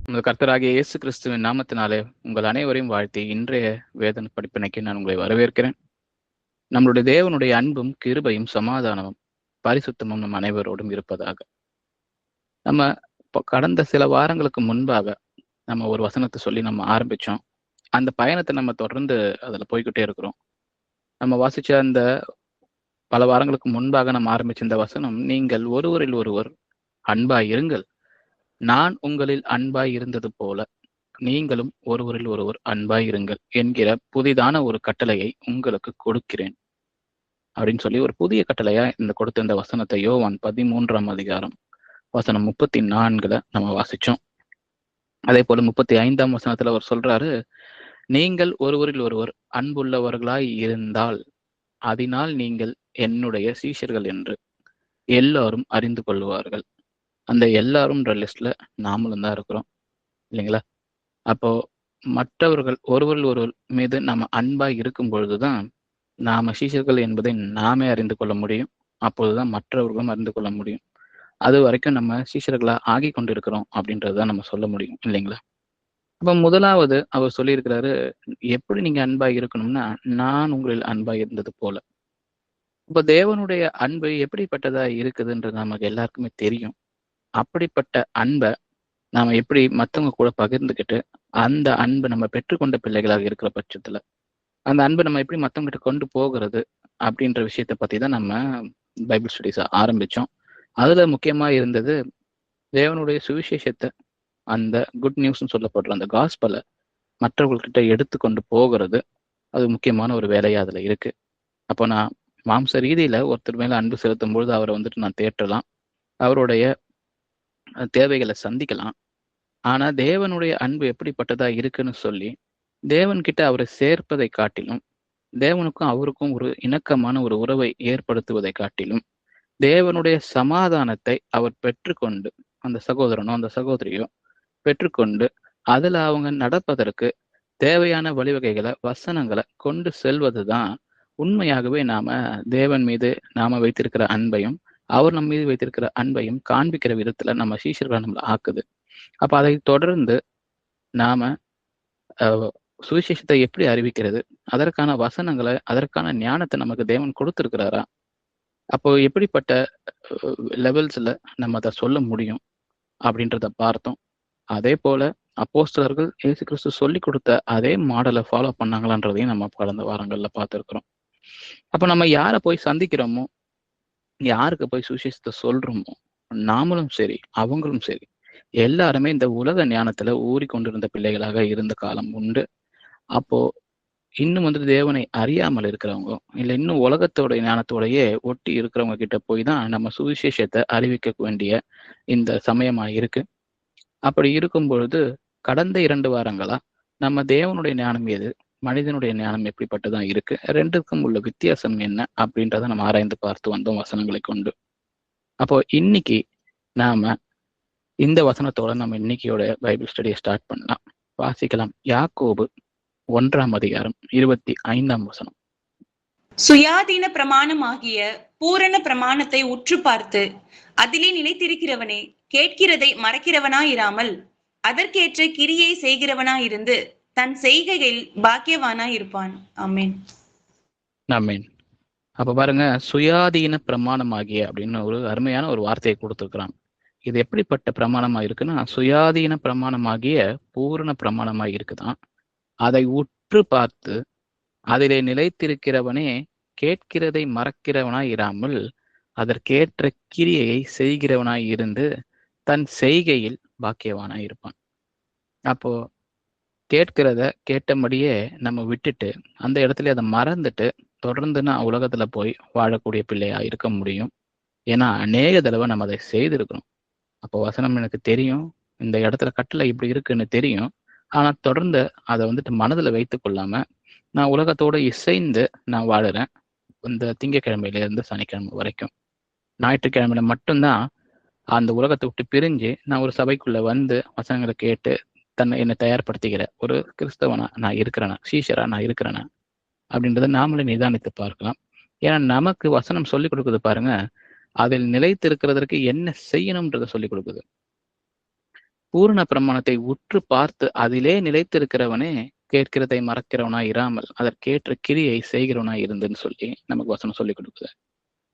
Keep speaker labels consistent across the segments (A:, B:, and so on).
A: உங்கள் கர்த்தராகிய இயேசு கிறிஸ்துவின் நாமத்தினாலே உங்கள் அனைவரையும் வாழ்த்தி இன்றைய வேதன படிப்பினைக்கு நான் உங்களை வரவேற்கிறேன். நம்மளுடைய தேவனுடைய அன்பும் கிருபையும் சமாதானமும் பரிசுத்தமும் நம் அனைவரோடும் இருப்பதாக. நம்ம கடந்த சில வாரங்களுக்கு முன்பாக நம்ம ஒரு வசனத்தை சொல்லி நம்ம ஆரம்பிச்சோம். அந்த பயணத்தை நம்ம தொடர்ந்து அதில் போய்கிட்டே இருக்கிறோம். நம்ம வாசிச்ச அந்த பல வாரங்களுக்கு முன்பாக நம்ம ஆரம்பிச்ச இந்த வசனம், நீங்கள் ஒருவரில் ஒருவர் அன்பாய் இருங்கள், நான் உங்களில் அன்பாய் இருந்தது போல நீங்களும் ஒருவரில் ஒருவர் அன்பாய் இருங்கள் என்கிற புதிதான ஒரு கட்டளையை உங்களுக்கு கொடுக்கிறேன் அப்படின்னு சொல்லி ஒரு புதிய கட்டளையா கொடுத்த இந்த வசனத்தை யோவான் 13ஆம் அதிகாரம் வசனம் 34 நம்ம வாசிச்சோம். அதே போல 35ஆம் வசனத்துல அவர் சொல்றாரு, நீங்கள் ஒருவரில் ஒருவர் அன்புள்ளவர்களாய் இருந்தால் அதனால் நீங்கள் என்னுடைய சீஷர்கள் என்று எல்லாரும் அறிந்து கொள்வார்கள். அந்த எல்லாரும்ன்ற லிஸ்ட்ல நாமளும் தான் இருக்கிறோம் இல்லைங்களா? அப்போ மற்றவர்கள் ஒருவரில் ஒருவர் மீது நாம அன்பாய் இருக்கும் பொழுதுதான் நாம சீஷர்கள் என்பதை நாமே அறிந்து கொள்ள முடியும். அப்போதுதான் மற்றவர்களும் அறிந்து கொள்ள முடியும். அது வரைக்கும் நம்ம சீஷர்களா ஆகி கொண்டிருக்கிறோம் அப்படின்றதுதான் நம்ம சொல்ல முடியும் இல்லைங்களா? அப்ப முதலாவது அவர் சொல்லியிருக்கிறாரு, எப்படி நீங்க அன்பாய் இருக்கணும்னா, நான் உங்களில் அன்பாய் இருந்தது போல. இப்ப தேவனுடைய அன்பு எப்படிப்பட்டதா இருக்குதுன்றது நமக்கு எல்லாருக்குமே தெரியும். அப்படிப்பட்ட அன்பை நாம எப்படி மற்றவங்க கூட பகிர்ந்துக்கிட்டு அந்த அன்பை நம்ம பெற்றுக்கொண்ட பிள்ளைகளாக இருக்கிற பட்சத்துல அந்த அன்பை நம்ம எப்படி மற்றவங்ககிட்ட கொண்டு போகிறது அப்படின்ற விஷயத்த பத்தி தான் நம்ம பைபிள் ஸ்டடிஸ் ஆரம்பிச்சோம். அதுல முக்கியமா இருந்தது தேவனுடைய சுவிசேஷத்தை, அந்த குட் நியூஸ்ன்னு சொல்லப்படுற அந்த காஸ்பலை மற்றவர்கள்கிட்ட எடுத்து கொண்டு போகிறது. அது முக்கியமான ஒரு வேலையா அதுல இருக்கு. அப்போ நான் மாம்ச ரீதியில ஒருத்தர் மேல அன்பு செலுத்தும் பொழுது அவரை நான் தேற்றலாம், அவருடைய தேவைகளை சந்திக்கலாம். ஆனா தேவனுடைய அன்பு எப்படிப்பட்டதா இருக்குன்னு சொல்லி தேவன்கிட்ட அவரை சேர்ப்பதை காட்டிலும், தேவனுக்கும் அவருக்கும் ஒரு இணக்கமான ஒரு உறவை ஏற்படுத்துவதை காட்டிலும், தேவனுடைய சமாதானத்தை அவர் பெற்றுக்கொண்டு, அந்த சகோதரனோ அந்த சகோதரியோ பெற்றுக்கொண்டு அதுல அவங்க நடப்பதற்கு தேவையான வழிவகைகளை, வசனங்களை கொண்டு செல்வதுதான் உண்மையாகவே நாம தேவன் மீது நாம வைத்திருக்கிற அன்பையும் அவர் நம்ம மீது வைத்திருக்கிற அன்பையும் காண்பிக்கிற விதத்துல நம்ம சீஷர்களை நம்மளை ஆக்குது. அப்ப அதை தொடர்ந்து நாம சுவிசேஷத்தை எப்படி அறிவிக்கிறது, அதற்கான வசனங்களை, அதற்கான ஞானத்தை நமக்கு தேவன் கொடுத்திருக்கிறாரா? அப்போ எப்படிப்பட்ட லெவல்ஸ்ல நம்ம அதை சொல்ல முடியும் அப்படின்றத பார்த்தோம். அதே போல அப்போஸ்தலர்கள் இயேசு கிறிஸ்து சொல்லி கொடுத்த அதே மாடலை ஃபாலோ பண்ணாங்களான்றதையும் நம்ம கடந்த வாரங்கள்ல பார்த்துருக்கிறோம். அப்ப நம்ம யாரை போய் சந்திக்கிறோமோ, யாருக்கு போய் சுவிசேஷத்தை சொல்றோமோ, நாமளும் சரி அவங்களும் சரி எல்லாருமே இந்த உலக ஞானத்துல ஊறிக்கொண்டிருந்த பிள்ளைகளாக இருந்த காலம் உண்டு. அப்போ இன்னும் தேவனை அறியாமல் இருக்கிறவங்க, இல்லை இன்னும் உலகத்தோட ஞானத்தோடையே ஒட்டி இருக்கிறவங்க கிட்ட போய் தான் நம்ம சுவிசேஷத்தை அறிவிக்க வேண்டிய இந்த சமயமா இருக்கு. அப்படி இருக்கும் பொழுது கடந்த 2 வாரங்களா நம்ம தேவனுடைய ஞானம் எது, மனிதனுடைய ஞானம் எப்படிப்பட்டதான் இருக்கு, ரெண்டுக்கும் உள்ள வித்தியாசம் என்ன அப்படின்றத நம்ம ஆராய்ந்து பார்த்து வந்தோம் வசனங்களை கொண்டு. அப்போ இன்னைக்கு நாம இந்த வசனத்தோட நம்ம இன்னைக்கியோட பைபிள் ஸ்டடியை ஸ்டார்ட் பண்ணலாம். வாசிக்கலாம். யாக்கோபு 1ஆம் அதிகாரம் 25ஆம் வசனம்.
B: சுயாதீன பிரமாணமாகிய பூரண பிரமாணத்தை உற்று பார்த்து அதிலே நிலைத்திருக்கிறவனே கேட்கிறதை மறக்கிறவனாயிராமல் அதற்கேற்ற கிரியை செய்கிறவனாயிருந்து தன் செய்கையில் பாக்கியவானாயிருப்பான். ஆமென்.
A: ஆமென். அப்ப பாருங்க, சுயாதீன பிரமாணமாகிய அப்படின்னு ஒரு அருமையான ஒரு வார்த்தையை கொடுத்துருக்கிறான். இது எப்படிப்பட்ட பிரமாணமா இருக்குன்னா, சுயாதீன பிரமாணமாகிய பூரண பிரமாணமாய் இருக்குதான். அதை உற்று பார்த்து அதிலே நிலைத்திருக்கிறவனே கேட்கிறதை மறக்கிறவனாய் இராமல் அதற்கேற்ற கிரியையை செய்கிறவனாய் இருந்து தன் செய்கையில் பாக்கியவானாய் இருப்பான். அப்போ கேட்கிறத கேட்டபடியே நம்ம விட்டுட்டு அந்த இடத்துல அதை மறந்துட்டு தொடர்ந்து நான் உலகத்துல போய் வாழக்கூடிய பிள்ளையா இருக்க முடியும். ஏன்னா அநேக தடவை நம்ம அதை செய்திருக்கிறோம். அப்போ வசனம் எனக்கு தெரியும், இந்த இடத்துல கட்டளை இப்படி இருக்குன்னு தெரியும். ஆனா தொடர்ந்து அதை மனதுல வைத்து கொள்ளாம நான் உலகத்தோட இசைந்து நான் வாழுறேன். இந்த திங்கக்கிழமையில இருந்து சனிக்கிழமை வரைக்கும். ஞாயிற்றுக்கிழமையில மட்டும்தான் அந்த உலகத்தை விட்டு பிரிஞ்சு நான் ஒரு சபைக்குள்ள வந்து வசனங்களை கேட்டு என்னை தயார்படுத்திக்கிற ஒரு கிறிஸ்தவனா நான் இருக்கிறேனா, சீஷரா நான் இருக்கிறேனா அப்படின்றத நாமளே நிதானித்து பார்க்கலாம். ஏன்னா நமக்கு வசனம் சொல்லிக் கொடுக்குது பாருங்க, அதில் நிலைத்து இருக்கிறதற்கு என்ன செய்யணும்ன்றத சொல்லிக் கொடுக்குது. பூரண பிரமாணத்தை உற்று பார்த்து அதிலே நிலைத்திருக்கிறவனே கேட்கிறதை மறக்கிறவனா இராமல் அதற்கேற்ற கிரியை செய்கிறவனா இருந்துன்னு சொல்லி நமக்கு வசனம் சொல்லி கொடுக்குது.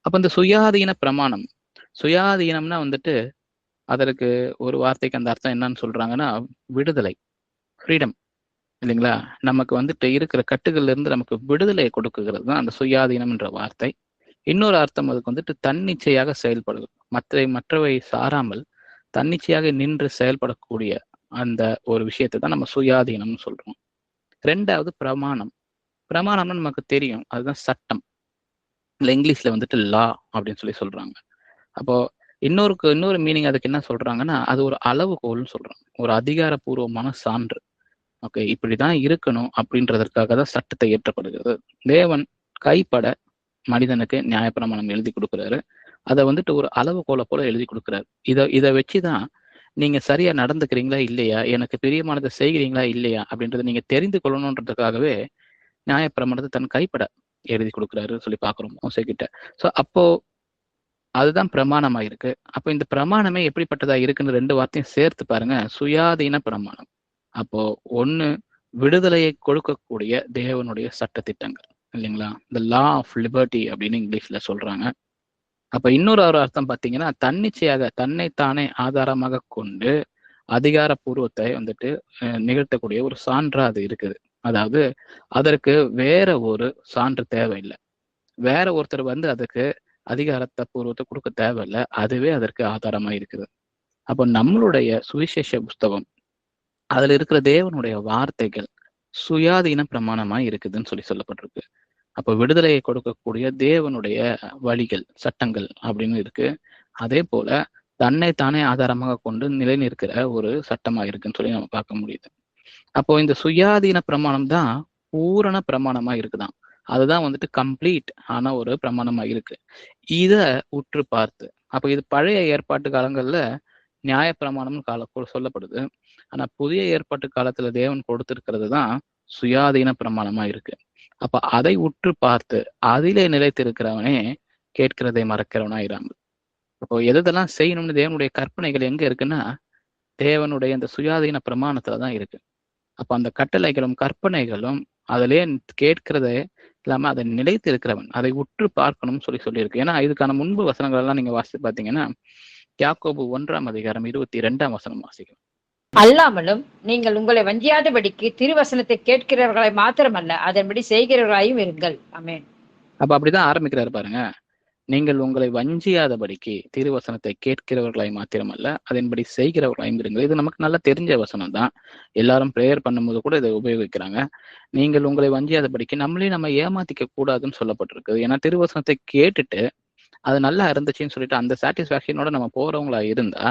A: அப்ப இந்த சுயாதீன பிரமாணம், சுயாதீனம்னா வந்துட்டு அதற்கு ஒரு வார்த்தைக்கு அந்த அர்த்தம் என்னன்னு சொல்றாங்கன்னா விடுதலை, ஃப்ரீடம் இல்லைங்களா? நமக்கு வந்துட்டு இருக்கிற கட்டுகள்ல இருந்து நமக்கு விடுதலையை கொடுக்குகிறது தான் அந்த சுயாதீனம் என்ற வார்த்தை. இன்னொரு அர்த்தம் அதுக்கு வந்துட்டு தன்னிச்சையாக செயல்படுது, மற்றவை சாராமல் தன்னிச்சையாக நின்று செயல்படக்கூடிய அந்த ஒரு விஷயத்தை தான் நம்ம சுயாதீனம்னு சொல்றோம். ரெண்டாவது பிரமாணம். பிரமாணம்னு நமக்கு தெரியும், அதுதான் சட்டம், இல்லை இங்கிலீஷ்ல வந்துட்டு லா அப்படின்னு சொல்லி சொல்றாங்க. அப்போ இன்னொரு மீனிங் அதுக்கு என்ன சொல்றாங்கன்னா, அது ஒரு அளவுகோல்னு சொல்றாங்க, ஒரு அதிகாரப்பூர்வமான சான்று. ஓகே, இப்படிதான் இருக்கணும் அப்படின்றதற்காக தான் சட்டத்தை ஏற்றப்படுகிறது. தேவன் கைப்பட மனிதனுக்கு நியாயப்பிரமாணம் எழுதி கொடுக்குறாரு. அதை வந்துட்டு ஒரு அளவுகோலை போல எழுதி கொடுக்குறாரு. இதை வச்சுதான் நீங்க சரியா நடந்துக்கிறீங்களா இல்லையா, எனக்கு பிரியமானதை செய்கிறீங்களா இல்லையா அப்படின்றத நீங்க தெரிந்து கொள்ளணுன்றதுக்காகவே நியாயப்பிரமாணத்தை தன் கைப்பட எழுதி கொடுக்குறாரு சொல்லி பாக்குறோம் மோசே கிட்ட. ஸோ அப்போ அதுதான் பிரமாணமா இருக்கு. அப்போ இந்த பிரமாணமே எப்படிப்பட்டதா இருக்குன்னு ரெண்டு வார்த்தையும் சேர்த்து பாருங்க, சுயாதீன பிரமாணம். அப்போ ஒண்ணு விடுதலையை கொடுக்கக்கூடிய தேவனுடைய சட்ட திட்டங்கள் இல்லைங்களா, இந்த லா ஆஃப் லிபர்ட்டி அப்படின்னு இங்கிலீஷ்ல சொல்றாங்க. அப்ப இன்னொரு அர்த்தம் பார்த்தீங்கன்னா, தன்னிச்சையாக தன்னைத்தானே ஆதாரமாக கொண்டு அதிகாரப்பூர்வத்தை வந்துட்டு நிகழ்த்தக்கூடிய ஒரு சான்றா அது இருக்குது. அதாவது அதற்கு வேற ஒரு சான்று தேவையில்லை, வேற ஒருத்தர் வந்து அதுக்கு அதிகாரத்தை பூர்வத்தை கொடுக்க தேவையில்லை, அதுவே அதற்கு ஆதாரமா இருக்குது. அப்போ நம்மளுடைய சுவிசேஷ புஸ்தகம், அதுல இருக்கிற தேவனுடைய வார்த்தைகள் சுயாதீன பிரமாணமா இருக்குதுன்னு சொல்லி சொல்லப்பட்டிருக்கு. அப்போ விடுதலையை கொடுக்கக்கூடிய தேவனுடைய வழிகள், சட்டங்கள் அப்படின்னு இருக்கு. அதே போல தன்னைத்தானே ஆதாரமாக கொண்டு நிலை நிற்கிற ஒரு சட்டமா இருக்குன்னு சொல்லி நம்ம பார்க்க முடியுது. அப்போ இந்த சுயாதீன பிரமாணம் தான் பூரண பிரமாணமா இருக்குதான், அதுதான் வந்துட்டு கம்ப்ளீட் ஆன ஒரு பிரமாணமா இருக்கு. இத உற்று பார்த்து, அப்ப இது பழைய ஏற்பாட்டு காலங்கள்ல நியாய பிரமாணம்னு சொல்லப்படுது. ஆனா புதிய ஏற்பாட்டு காலத்துல தேவன் கொடுத்திருக்கிறது தான் சுயாதீன பிரமாணமா இருக்கு. அப்ப அதை உற்று பார்த்து அதிலே நிலைத்திருக்கிறவனே கேட்கிறதை மறக்கிறவனா இராமல். அப்போ எதெல்லாம் செய்யணும்னு தேவனுடைய கற்பனைகள் எங்க இருக்குன்னா, தேவனுடைய இந்த சுயாதீன பிரமாணத்துலதான் இருக்கு. அப்ப அந்த கட்டளைகளும் கற்பனைகளும் அதிலே கேட்கிறதே இல்லாம அதை நிலைத்து இருக்கிறவன் அதை உற்று பார்க்கணும்னு சொல்லியிருக்கு. ஏன்னா இதுக்கான முன்பு வசனங்கள் எல்லாம் நீங்க வாசித்து பாத்தீங்கன்னா, யாக்கோபு 1:22 வாசிக்கும்.
C: அல்லாமலும் நீங்கள் உங்களை வஞ்சியாதபடிக்கு திருவசனத்தை கேட்கிறவர்களை மாத்திரமல்ல, அதன்படி செய்கிறவர்களாயும் இருங்கள். ஆமென்.
A: அப்ப அப்படிதான் ஆரம்பிக்கிறாரு பாருங்க. நீங்கள் உங்களை வஞ்சியாதபடிக்கு திருவசனத்தை கேட்கிறவர்களாய் மாத்திரமல்ல, அதன்படி செய்கிறவர்களாயும் இருங்கள். இது நமக்கு நல்லா தெரிஞ்ச வசனம் தான். எல்லாரும் பிரேயர் பண்ணும்போது கூட இதை உபயோகிக்கிறாங்க. நீங்கள் உங்களை வஞ்சியாதபடிக்கு நம்ம ஏமாத்திக்க கூடாதுன்னு சொல்லப்பட்டிருக்கு. ஏன்னா திருவசனத்தை கேட்டுட்டு அது நல்லா இருந்துச்சுன்னு சொல்லிட்டு அந்த சாட்டிஸ்பாக்சனோட நம்ம போறவங்களா இருந்தா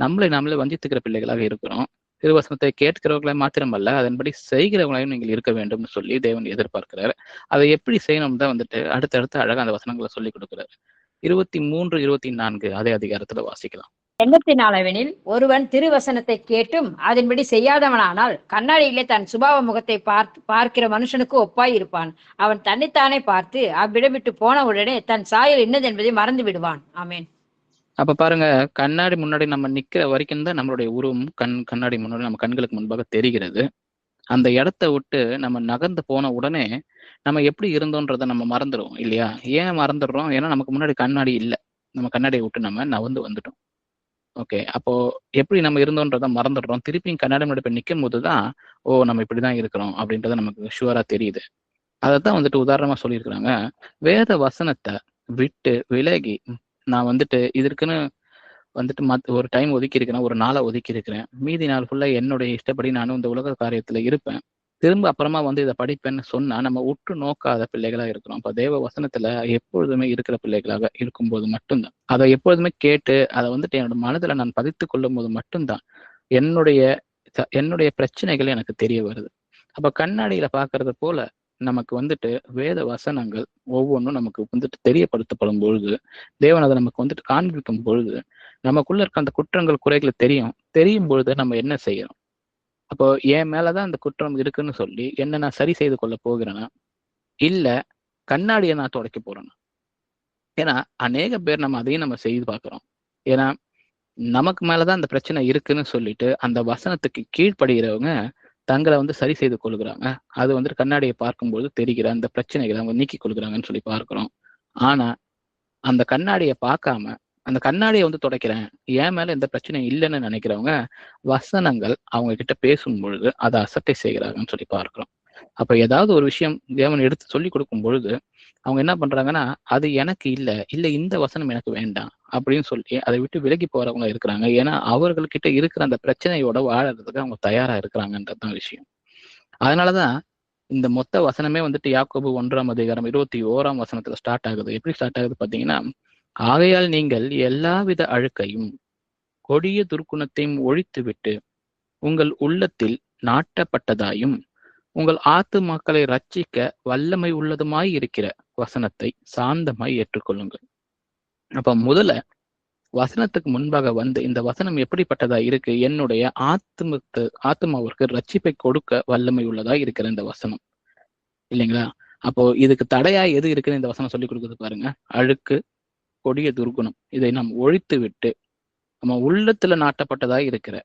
A: நம்மளே வஞ்சித்துக்கிற பிள்ளைகளாக இருக்கிறோம். திருவசனத்தை கேட்கிறவர்களை மாத்திரமல்ல, அதன்படி செய்கிறவங்களையும் நீங்கள் இருக்க வேண்டும்னு சொல்லி தேவன் எதிர்பார்க்கிறார். அதை எப்படி செய்யணும் தான் வந்துட்டு அடுத்தடுத்து அழகா அந்த வசனங்களை சொல்லி கொடுக்கிறாரு. 23, 24 அதே அதிகாரத்துல வாசிக்கலாம்.
C: எண்ணத்தினாலவெனில் ஒருவன் திருவசனத்தை கேட்டும் அதன்படி செய்யாதவனானால் கண்ணாடியிலே தன் சுபாவ முகத்தை பார்க்கிற மனுஷனுக்கு ஒப்பாய் இருப்பான். அவன் தன்னைத்தானே பார்த்து அவ்விடம் விட்டு போன உடனே தன் சாயல் என்னது என்பதை மறந்து விடுவான். ஆமென்.
A: அப்ப பாருங்க, கண்ணாடி முன்னாடி நம்ம நிக்கிற வரைக்கும் தான் நம்மளுடைய உருவம் கண்ணாடி முன்னாடி நம்ம கண்களுக்கு முன்பாக தெரிகிறது. அந்த இடத்த விட்டு நம்ம நகர்ந்து போன உடனே நம்ம எப்படி இருந்தோன்றதை நம்ம மறந்துடுவோம் இல்லையா? ஏன் மறந்துடுறோம்? ஏன்னா நமக்கு முன்னாடி கண்ணாடி இல்லை, நம்ம கண்ணாடியை விட்டு நம்ம நகர்ந்து வந்துட்டோம். ஓகே, அப்போ எப்படி நம்ம இருந்தோன்றதை மறந்துடுறோம். திருப்பியும் கண்ணாடி முன்னாடி போய் நிற்கும் போதுதான் நம்ம இப்படிதான் இருக்கிறோம் அப்படின்றத நமக்கு ஷுவரா தெரியுது. அதைத்தான் வந்துட்டு உதாரணமா சொல்லியிருக்கிறாங்க. வேத வசனத்தை விட்டு விலகி நான் வந்துட்டு இதற்குன்னு வந்துட்டு ஒரு டைம் ஒதுக்கி இருக்கிறேன், ஒரு நாளை ஒதுக்கி இருக்கிறேன், மீதி நாள் ஃபுல்லா என்னுடைய இஷ்டப்படி நானும் இந்த உலக காரியத்துல இருப்பேன், திரும்ப அப்புறமா வந்து இதை படிப்பேன்னு சொன்னா நம்ம உற்று நோக்காத பிள்ளைகளா இருக்கிறோம். அப்ப தேவ வசனத்துல எப்பொழுதுமே இருக்கிற பிள்ளைகளாக இருக்கும்போது மட்டும்தான், அதை எப்பொழுதுமே கேட்டு அதை வந்துட்டு என்னோட மனதுல நான் பதித்து கொள்ளும் போது மட்டும்தான் என்னுடைய பிரச்சனைகள் எனக்கு தெரிய வருது. அப்ப கண்ணாடியில பாக்குறது போல நமக்கு வந்துட்டு வேத வசனங்கள் ஒவ்வொன்றும் நமக்கு வந்துட்டு தெரியப்படுத்தப்படும் பொழுது, தேவன் அதை நமக்கு வந்துட்டு காண்பிக்கும் பொழுது, நமக்குள்ள இருக்க அந்த குற்றங்கள் குறைகளை தெரியும் பொழுது நம்ம என்ன செய்யறோம்? அப்போ என் மேலதான் அந்த குற்றம் இருக்குன்னு சொல்லி என்ன நான் சரி செய்து கொள்ள போகிறேன்னா, இல்ல கண்ணாடியை நான் துடைக்க போறேன்னா? ஏன்னா அநேக பேர் நம்ம அதையும் நம்ம செய்து பார்க்கிறோம். ஏன்னா நமக்கு மேலதான் அந்த பிரச்சனை இருக்குன்னு சொல்லிட்டு அந்த வசனத்துக்கு கீழ்ப்படுகிறவங்க தங்களை சரி செய்து கொள்கிறாங்க. அது கண்ணாடியை பார்க்கும்போது தெரிகிற அந்த பிரச்சனைகளை அவங்க நீக்கிக் கொள்கிறாங்கன்னு சொல்லி பார்க்கிறோம். ஆனா அந்த கண்ணாடியை பார்க்காம அந்த கண்ணாடியை துடைக்கிறேன், என் மேல எந்த பிரச்சனையும் இல்லைன்னு நினைக்கிறவங்க வசனங்கள் அவங்க கிட்ட பேசும் பொழுது அதை அசட்டை செய்கிறாங்கன்னு சொல்லி பார்க்கிறோம். அப்ப ஏதாவது ஒரு விஷயம் தேவன் எடுத்து சொல்லி கொடுக்கும் பொழுது அவங்க என்ன பண்றாங்கன்னா, அது எனக்கு இல்ல இந்த வசனம் எனக்கு வேண்டாம் அப்படின்னு சொல்லி அதை விட்டு விலகி போறவங்க இருக்கிறாங்க. ஏன்னா அவர்கள்கிட்ட இருக்கிற அந்த பிரச்சனையோட வாழறதுக்கு அவங்க தயாரா இருக்கிறாங்கன்றதுதான் விஷயம். அதனாலதான் இந்த மொத்த வசனமே யாக்கோபு 1:21 ஸ்டார்ட் ஆகுது. எப்படி ஸ்டார்ட் ஆகுது பாத்தீங்கன்னா, ஆகையால் நீங்கள் எல்லாவித அழுக்கையும் கொடிய துர்க்குணத்தையும் ஒழித்துவிட்டு உங்கள் உள்ளத்தில் நாட்டப்பட்டதாயும் உங்கள் ஆத்துமாக்களை ரட்சிக்க வல்லமை உள்ளதுமாய் இருக்கிற வசனத்தை சாந்தமாய் ஏற்றுக்கொள்ளுங்கள். அப்ப முதல்ல வசனத்துக்கு முன்பாக இந்த வசனம் எப்படிப்பட்டதா இருக்கு, என்னுடைய ஆத்மாவிற்கு ரட்சிப்பை கொடுக்க வல்லமை உள்ளதா இருக்கிற இந்த வசனம் இல்லைங்களா? அப்போ இதுக்கு தடையா எது இருக்குன்னு இந்த வசனம் சொல்லி கொடுக்குது பாருங்க. அழுக்கு, கொடிய துர்குணம், இதை நாம் ஒழித்து விட்டு நம்ம உள்ளத்துல நாட்டப்பட்டதா இருக்கிற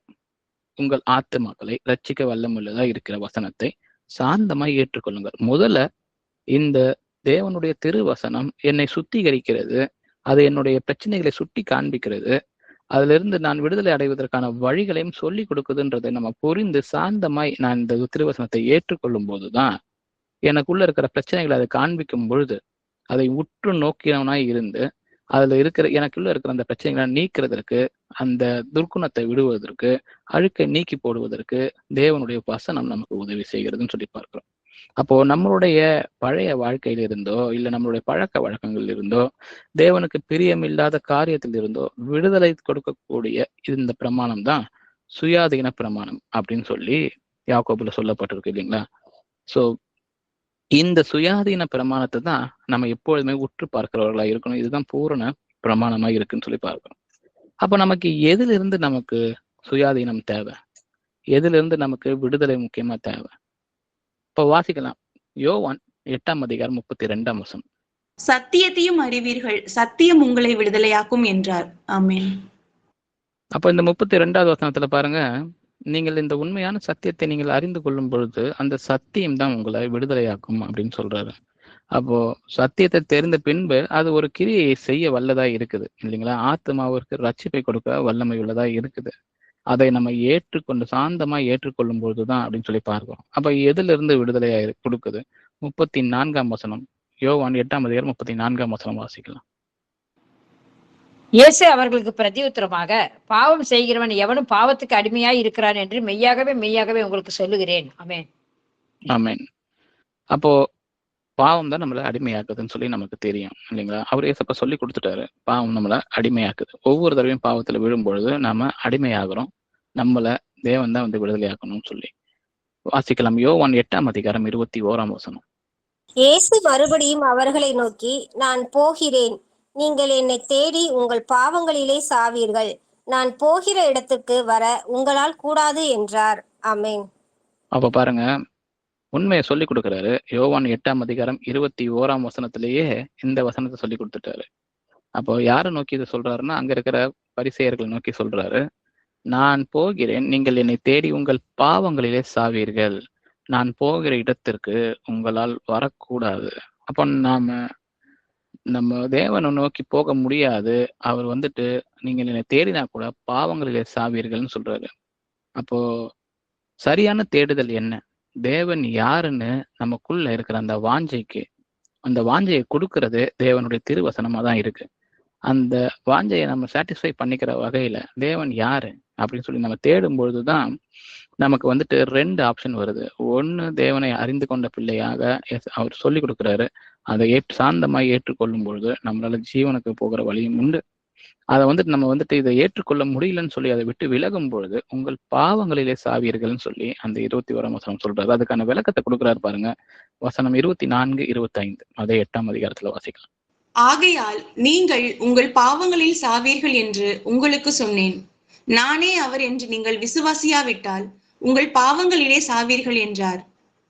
A: உங்கள் ஆத்துமாக்களை ரட்சிக்க வல்லமுள்ளதா இருக்கிற வசனத்தை சாந்தமாய் ஏற்றுக்கொள்ளுங்கள். முதல்ல இந்த தேவனுடைய திருவசனம் என்னை சுத்திகரிக்கிறது, அது என்னுடைய பிரச்சனைகளை சுட்டி காண்பிக்கிறது, அதுல இருந்து நான் விடுதலை அடைவதற்கான வழிகளையும் சொல்லி கொடுக்குதுன்றதை நம்ம புரிந்து சாந்தமாய் நான் இந்த திருவசனத்தை ஏற்றுக்கொள்ளும் போதுதான் எனக்குள்ள இருக்கிற பிரச்சனைகளை அதை காண்பிக்கும் பொழுது அதை உற்று நோக்கினவனாய் இருந்து அதுல எனக்குள்ள இருக்கிற அந்த பிரச்சனைகளை நீக்கிறதற்கு, அந்த துர்க்குணத்தை விடுவதற்கு, அழுக்கை நீக்கி போடுவதற்கு தேவனுடைய வசனம் நமக்கு உதவி செய்கிறதுன்னு சொல்லி பார்க்கிறோம். அப்போ நம்மளுடைய பழைய வாழ்க்கையில இருந்தோ இல்ல நம்மளுடைய பழக்க வழக்கங்கள் இருந்தோ தேவனுக்கு பிரியமில்லாத காரியத்தில் இருந்தோ விடுதலை கொடுக்கக்கூடிய இந்த பிரமாணம் தான் சுயாதீன பிரமாணம் அப்படின்னு சொல்லி யாக்கோபுல சொல்லப்பட்டிருக்கு இல்லைங்களா? சோ இந்த சுயாதீன பிரமாணத்தை தான் நம்ம எப்பொழுதுமே உற்று பார்க்கிறவர்களா இருக்கணும். இதுதான் பூரண பிரமாணமா இருக்குன்னு சொல்லி பார்க்கணும். அப்ப நமக்கு எதுல இருந்து நமக்கு சுயாதீனம் தேவை, எதுல இருந்து நமக்கு விடுதலை முக்கியமா தேவை? இப்ப வாசிக்கலாம். யோவான் 8:32.
B: சத்தியத்தையும் அறிவீர்கள், சத்தியம் உங்களை விடுதலையாக்கும் என்றார். ஆமென்.
A: அப்ப இந்த 32வது வசனத்துல பாருங்க, நீங்கள் இந்த உண்மையான சத்தியத்தை நீங்கள் அறிந்து கொள்ளும் பொழுது அந்த சத்தியம் தான் உங்களை விடுதலையாக்கும் அப்படின்னு சொல்றாரு. அப்போ சத்தியத்தை தெரிந்த பின்பு அது ஒரு கிரியை செய்ய வல்லதா இருக்குது இல்லைங்களா? ஆத்மாவிற்கு ரட்சிப்பை கொடுக்க வல்லமை உள்ளதா இருக்குது. அதை நம்ம ஏற்றுக்கொண்டு சாந்தமா ஏற்றுக்கொள்ளும் பொழுதுதான் அப்படின்னு சொல்லி பார்க்கிறோம். அப்ப எதுல இருந்து விடுதலையா கொடுக்குது? 34ஆம் வசனம், யோவான் 8:34 வாசிக்கலாம்.
C: இயேசு அவர்களுக்கு பிரதியுத்தரமாக, பாவம் செய்கிறவன் எவனும் பாவத்துக்கு அடிமையாய் இருக்கிறான் என்று மெய்யாகவே மெய்யாகவே உங்களுக்கு சொல்லுகிறேன். ஆமென்.
A: ஆமென். அப்போ பாவம் தான் நம்மளை அடிமையாக்குதுன்னு சொல்லி நமக்கு தெரியும் இல்லைங்களா? அவர் ஏசப்பா சொல்லி கொடுத்துட்டாரு, பாவம் நம்மளை அடிமையாக்குது. ஒவ்வொரு தடவையும் பாவத்துல விழும் பொழுது நாம அடிமையாகிறோம், நம்மளை தேவன் தான் விடுதலையாக்கணும்னு சொல்லி வாசிக்கலாம். யோவான் 8:21.
D: இயேசு மறுபடியும் அவர்களை நோக்கி, நான் போகிறேன், நீங்கள் என்னை தேடி உங்கள் பாவங்களிலே சாவீர்கள், நான் போகிற இடத்துக்கு வர உங்களால் கூடாது என்றார். ஆமென்.
A: அப்ப பாருங்க, உண்மையை சொல்லி கொடுக்கிறாரு. யோவான் 8:21 இந்த வசனத்தை சொல்லி கொடுத்துட்டாரு. அப்போ யாரை நோக்கி இதை சொல்றாருன்னா, அங்க இருக்கிற பரிசேயர்களை நோக்கி சொல்றாரு, நான் போகிறேன், நீங்கள் என்னை தேடி உங்கள் பாவங்களிலே சாவீர்கள், நான் போகிற இடத்திற்கு உங்களால் வரக்கூடாது. அப்போ நம்ம தேவனை நோக்கி போக முடியாது. அவர் நீங்க என்னை தேடினா கூட பாவங்களிலே சாவீர்கள்னு சொல்றாரு. அப்போ சரியான தேடுதல் என்ன? தேவன் யாருன்னு நமக்குள்ள இருக்கிற அந்த வாஞ்சையை கொடுக்கறது தேவனுடைய திருவசனமா தான் இருக்கு. அந்த வாஞ்சையை நம்ம சாட்டிஸ்ஃபை பண்ணிக்கிற வகையில தேவன் யாரு அப்படின்னு சொல்லி நம்ம தேடும் பொழுதுதான் நமக்கு 2 ஆப்ஷன் வருது. ஒண்ணு, தேவனை அறிந்து கொண்ட பிள்ளையாக அவர் சொல்லி கொடுக்குறாரு, அதை சாந்தமாய் ஏற்றுக்கொள்ளும் பொழுது நம்மளால ஜீவனுக்கு போகிற வழியும் உண்டு. அதை நம்ம இதை ஏற்றுக்கொள்ள முடியலன்னு சொல்லி அதை விட்டு விலகும் பொழுது உங்கள் பாவங்களிலே சாவீர்கள்னு சொல்லி அந்த 21ஆம் வசனம் சொல்றாரு. அதுக்கான விளக்கத்தை கொடுக்குறாரு பாருங்க. வசனம் 24, 25 அதே 8ஆம் அதிகாரத்துல வாசிக்கலாம்.
B: ஆகையால் நீங்கள் உங்கள் பாவங்களில் சாவீர்கள் என்று உங்களுக்கு சொன்னேன், நானே அவர் என்று நீங்கள் விசுவாசியாவிட்டால் உங்கள் பாவங்களிலே சாவீர்கள் என்றார்.